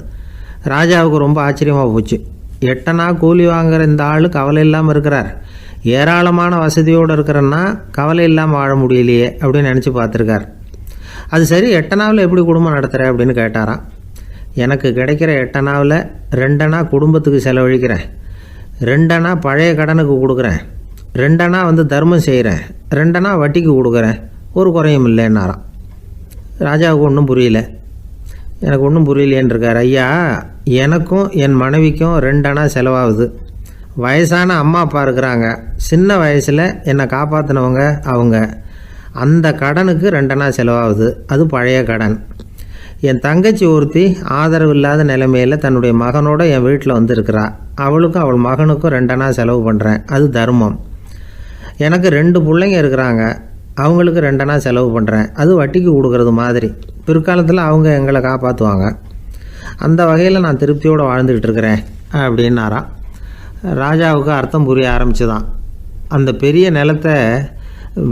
Speaker 1: ராஜாவுக்கு ரொம்ப ஆச்சரியமாக போச்சு. 8 அணா கூலி வாங்குகிற இந்த ஆள் கவலை இல்லாமல் இருக்கிறார், ஏராளமான வசதியோடு இருக்கிறன்னா கவலை இல்லாமல் வாழ முடியலையே அப்படின்னு நினச்சி பார்த்துருக்கார். அது சரி, 8 அணாவில் எப்படி குடும்பம் நடத்துகிற அப்படின்னு கேட்டாராம். எனக்கு கிடைக்கிற 8 அணாவில் 2 அணா குடும்பத்துக்கு செலவழிக்கிறேன், 2 அணா பழைய கடனுக்கு கொடுக்குறேன், 2 அணா தர்மம் செய்கிறேன், 2 அணா வட்டிக்கு கொடுக்குறேன், ஒரு குறையும் இல்லைன்னாராம். ராஜாவுக்கு ஒன்றும் புரியல. எனக்கு ஒன்றும் புரியலேன்னு இருக்கார். ஐயா, எனக்கும் என் மனைவிக்கும் 2 அணா செலவாகுது. வயசான அம்மா அப்பா இருக்கிறாங்க, சின்ன வயசில் என்னை காப்பாற்றினவங்க அவங்க. அந்த கடனுக்கு 2 அணா செலவாகுது, அது பழைய கடன். என் தங்கச்சி ஒருத்தி ஆதரவு இல்லாத நிலைமையில் தன்னுடைய மகனோட என் வீட்டில் இருக்கிறா. அவளுக்கும் அவள் மகனுக்கும் 2 அணா செலவு பண்ணுறேன், அது தர்மம். எனக்கு 2 பிள்ளைங்க இருக்கிறாங்க, அவங்களுக்கு 2 அணா செலவு பண்ணுறேன், அது வட்டிக்கு கொடுக்கறது மாதிரி. பிற்காலத்தில் அவங்க எங்களை காப்பாற்றுவாங்க. அந்த வகையில் நான் திருப்தியோடு வாழ்ந்துக்கிட்டு இருக்கிறேன் அப்படின்னாராம். ராஜாவுக்கு அர்த்தம் புரிய ஆரம்பிச்சுதான். அந்த பெரிய நிலத்தை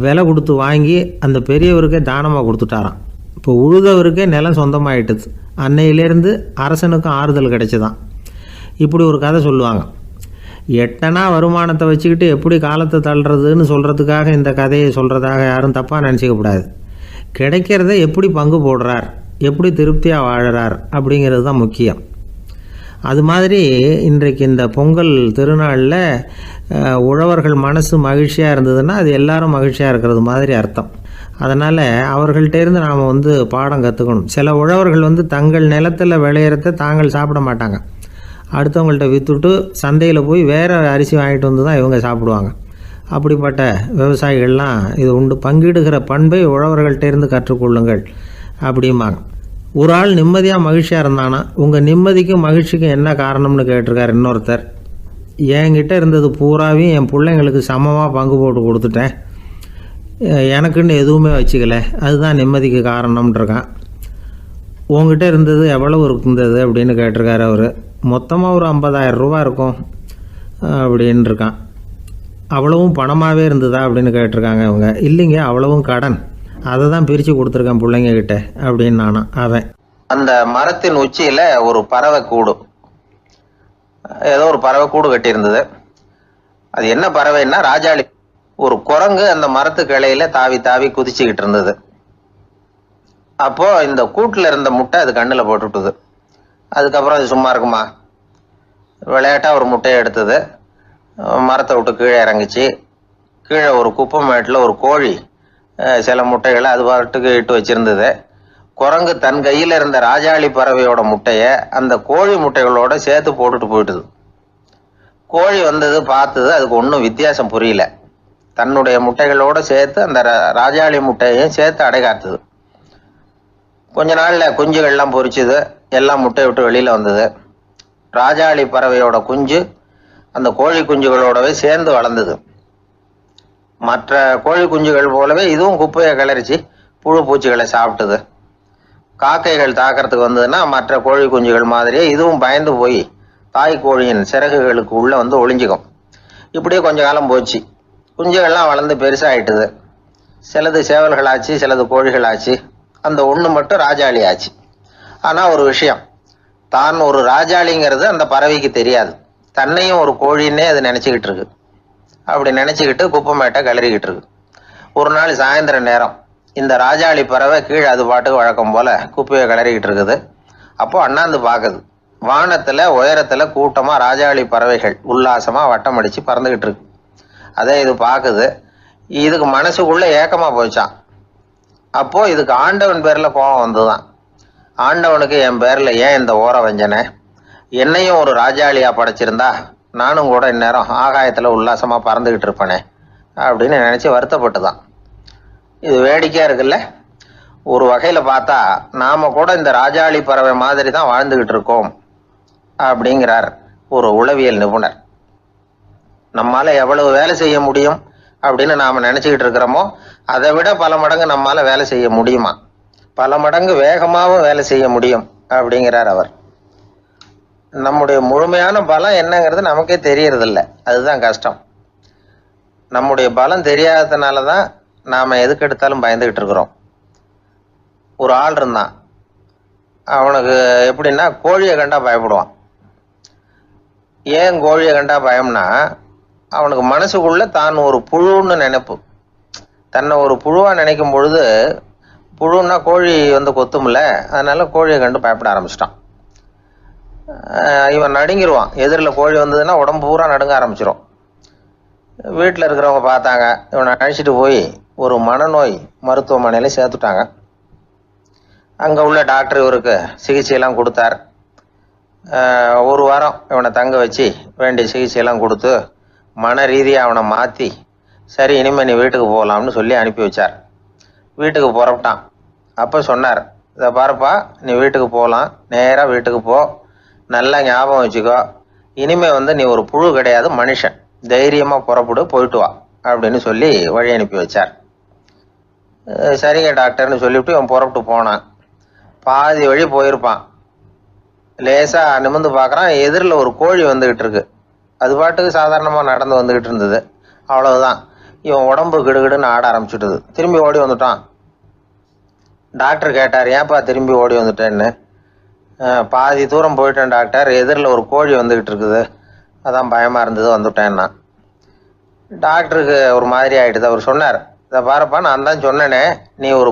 Speaker 1: விலை கொடுத்து வாங்கி அந்த பெரியவருக்கே தானமாக கொடுத்துட்டாராம். இப்போ உழுதவருக்கே நிலம் சொந்தமாயிட்டுது. அன்னையிலேருந்து அரசனுக்கும் ஆறுதல் கிடைச்சிதான். இப்படி ஒரு கதை சொல்லுவாங்க. 8 அணா வருமானத்தை வச்சுக்கிட்டு எப்படி காலத்தை தள்ளுறதுன்னு சொல்கிறதுக்காக இந்த கதையை சொல்கிறதாக யாரும் தப்பாக நினச்சிக்கக்கூடாது. கிடைக்கிறத எப்படி பங்கு போடுறார், எப்படி திருப்தியாக வாழறார் அப்படிங்கிறது தான் முக்கியம். அது மாதிரி இன்றைக்கு இந்த பொங்கல் திருநாளில் உழவர்கள் மனசு மகிழ்ச்சியாக இருந்ததுன்னா அது எல்லாரும் மகிழ்ச்சியாக இருக்கிறது மாதிரி அர்த்தம். அதனால் அவர்கள்ட்டேருந்து நாம் பாடம் கற்றுக்கணும். சில உழவர்கள் தங்கள் நிலத்தில் விளையிறத தாங்கள் சாப்பிட மாட்டாங்க. அடுத்தவங்கள்ட்ட விற்றுட்டு சந்தையில் போய் வேறு அரிசி வாங்கிட்டு வந்து தான் இவங்க சாப்பிடுவாங்க. அப்படிப்பட்ட விவசாயிகள்லாம் இது உண்டு. பங்கிடுகிற பண்பை உழவர்கள்ட்டேருந்து கற்றுக்கொள்ளுங்கள் அப்படிம்பாங்க. ஒரு ஆள் நிம்மதியாக மகிழ்ச்சியாக இருந்தானா உங்கள் நிம்மதிக்கும் மகிழ்ச்சிக்கும் என்ன காரணம்னு கேட்டிருக்கார் இன்னொருத்தர். என்கிட்ட இருந்தது பூராவையும் என் பிள்ளைங்களுக்கு சமமாக பங்கு போட்டு கொடுத்துட்டேன், எனக்குன்னு எதுவுமே வச்சுக்கல, அதுதான் நிம்மதிக்கு காரணம்ன்றிருக்கான். உங்ககிட்ட இருந்தது எவ்வளவு இருந்தது அப்படின்னு கேட்டிருக்காரு அவர். மொத்தமாக ஒரு 50,000 ரூபா இருக்கும் அப்படின்னு இருக்கான். அவ்வளவும் பணமாகவே இருந்ததா அப்படின்னு கேட்டிருக்காங்க இவங்க. இல்லைங்க, அவ்வளவும் கடன், அதை தான் பிரித்து கொடுத்துருக்கேன் பிள்ளைங்க கிட்ட அப்படின்னு நானா. அவன் அந்த மரத்தின் உச்சியில் ஒரு பறவை கூடு, ஏதோ ஒரு பறவை கூடு கட்டியிருந்தது. அது என்ன பறவைன்னா ராஜாளி. ஒரு குரங்கு அந்த மரத்து கிளையில தாவி தாவி குதிச்சுக்கிட்டு இருந்தது. அப்போ இந்த கூட்டில் இருந்த முட்டை அது கண்ணில் போட்டுவிட்டுது. அதுக்கப்புறம் அது சும்மா இருக்குமா, விளையாட்டாக ஒரு முட்டையை எடுத்தது, மரத்தை விட்டு கீழே இறங்குச்சு. கீழே ஒரு குப்பை மேட்டில் ஒரு கோழி சில முட்டைகளை அது பாட்டுக்கு இட்டு வச்சிருந்தது. குரங்கு தன் கையில் இருந்த ராஜாளி பறவையோட முட்டையை அந்த கோழி முட்டைகளோட சேர்த்து போட்டுட்டு போயிட்டுது. கோழி வந்தது, பார்த்தது, அதுக்கு ஒன்றும் வித்தியாசம் புரியல. தன்னுடைய முட்டைகளோட சேர்த்து அந்த ராஜாளி முட்டையையும் சேர்த்து அடைகாத்துது. கொஞ்ச நாள்ல குஞ்சுகள்லாம் பொரிச்சுது, எல்லாம் முட்டையை விட்டு வெளியில வந்தது. ராஜாளி பறவையோட குஞ்சு அந்த கோழி குஞ்சுகளோடவே சேர்ந்து வளர்ந்தது. மற்ற கோழி குஞ்சுகள் போலவே இதுவும் குப்பையை கிளறிச்சு புழு பூச்சிகளை சாப்பிட்டுது. காக்கைகள் தாக்கிறதுக்கு வந்ததுன்னா மற்ற கோழி குஞ்சுகள் மாதிரியே இதுவும் பயந்து போய் தாய் கோழியின் சிறகுகளுக்கு உள்ள ஒளிஞ்சுக்கும். இப்படியே கொஞ்ச காலம் போச்சு. குஞ்சுகள்லாம் வளர்ந்து பெருசாயிட்டுது. சிலது சேவல்களாச்சு, சிலது கோழிகளாச்சு. அந்த ஒன்று மட்டும் ராஜாளி ஆச்சு. ஆனால் ஒரு விஷயம், தான் ஒரு ராஜாளிங்கிறது அந்த பறவைக்கு தெரியாது. தன்னையும் ஒரு கோழின்னே அது நினச்சிக்கிட்டு இருக்கு. அப்படி நினச்சிக்கிட்டு குப்பை மேட்டை கிளறிக்கிட்டு இருக்கு. ஒரு நாள் சாயந்தர நேரம் இந்த ராஜாளி பறவை கீழே அது பாட்டுக்கு வழக்கம் போல குப்பையை கிளறிக்கிட்டு இருக்குது. அப்போ அண்ணாந்து பார்க்குது. வானத்தில் உயரத்தில் கூட்டமாக ராஜாளி பறவைகள் உல்லாசமாக வட்டம் அடித்து பறந்துக்கிட்டு இருக்கு. அதே இது பார்க்குது. இதுக்கு மனசுக்குள்ளே ஏக்கமாக போச்சான். அப்போது இதுக்கு ஆண்டவன் பேரில் கோபம் வந்துதான். ஆண்டவனுக்கு என் பேரில் ஏன் இந்த ஓர வஞ்சனை, என்னையும் ஒரு ராஜாளியாக படைச்சிருந்தா நானும் கூட இந்நேரம் ஆகாயத்தில் உல்லாசமாக பறந்துக்கிட்டு இருப்பேனே அப்படின்னு நினச்சி வருத்தப்பட்டுதான். இது வேடிக்கையாக இருக்குல்ல. ஒரு வகையில் பார்த்தா நாம் கூட இந்த ராஜாளி பறவை மாதிரி தான் வாழ்ந்துக்கிட்டு இருக்கோம் அப்படிங்கிறார் ஒரு உளவியல் நிபுணர். நம்மால் எவ்வளவு வேலை செய்ய முடியும் அப்படின்னு நாம் நினச்சிக்கிட்டு இருக்கிறோமோ அதை விட பல மடங்கு நம்மால் வேலை செய்ய முடியுமா, பல மடங்கு வேகமாகவும் வேலை செய்ய முடியும் அப்படிங்கிறார் அவர். நம்முடைய முழுமையான பலம் என்னங்கிறது நமக்கே தெரியறதில்ல, அதுதான் கஷ்டம். நம்முடைய பலம் தெரியாததுனால தான் நாம் எதுக்கு எடுத்தாலும் பயந்துக்கிட்டு இருக்கிறோம். ஒரு ஆள் இருந்தான், அவனுக்கு எப்படின்னா கோழியை கண்டா பயப்படுவான். ஏன் கோழியை கண்டா பயம்னா, அவனுக்கு மனசுக்குள்ள தான் ஒரு புழுன்னு நினைப்பு. தன்னை ஒரு புழுவா நினைக்கும் பொழுது, புழுன்னா கோழி கொத்தும்ல, அதனால கோழியை கண்டு பயப்பட ஆரம்பிச்சிட்டான். இவன் நடுங்கிடுவான். எதிரில் கோழி வந்ததுன்னா உடம்பு பூரா நடுங்க ஆரம்பிச்சிடும். வீட்டில் இருக்கிறவங்க பார்த்தாங்க. இவனை அழைச்சிட்டு போய் ஒரு மனநோய் மருத்துவமனையில் சேர்த்துட்டாங்க. அங்கே உள்ள டாக்டர் இவருக்கு சிகிச்சையெல்லாம் கொடுத்தார். ஒரு வாரம் இவனை தங்க வச்சு வேண்டிய சிகிச்சையெல்லாம் கொடுத்து மன ரீதியாக அவனை மாற்றி, சரி இனிமேல் நீ வீட்டுக்கு போகலாம்னு சொல்லி அனுப்பி வச்சார். வீட்டுக்கு புறப்பட்டான். அப்போ சொன்னார், இதை பாருப்பா, நீ வீட்டுக்கு போகலாம், நேராக வீட்டுக்கு போ, நல்லா ஞாபகம் வச்சுக்கோ, இனிமே நீ ஒரு புழு கிடையாது, மனுஷன். தைரியமா புறப்படு, போயிட்டு வா அப்படின்னு சொல்லி வழி அனுப்பி வச்சார். சரிங்க டாக்டர்னு சொல்லிவிட்டு இவன் புறப்பட்டு போனான். பாதி வழி போயிருப்பான். லேசா நிமிர்ந்து பார்க்கறான், எதிரில் ஒரு கோழி வந்துகிட்டு இருக்கு. அது பாட்டுக்கு சாதாரணமா நடந்து வந்துகிட்டு இருந்தது. அவ்வளவுதான், இவன் உடம்பு கிடுகிடுன்னு ஆட ஆரம்பிச்சுட்டுது. திரும்பி ஓடி வந்துட்டான். டாக்டர் கேட்டார், ஏன்பா திரும்பி ஓடி வந்துட்டேன்னு. பாதி தூரம் போயிட்டேன் டாக்டர், எதிரில் ஒரு கோழி வந்துகிட்டு இருக்குது, அதான் பயமா இருந்தது, வந்துட்டேன்னா. டாக்டருக்கு ஒரு மாதிரி ஆயிடுது. அவர் சொன்னார், இதை பாருப்பா, நான் தான் சொன்னேனே, நீ ஒரு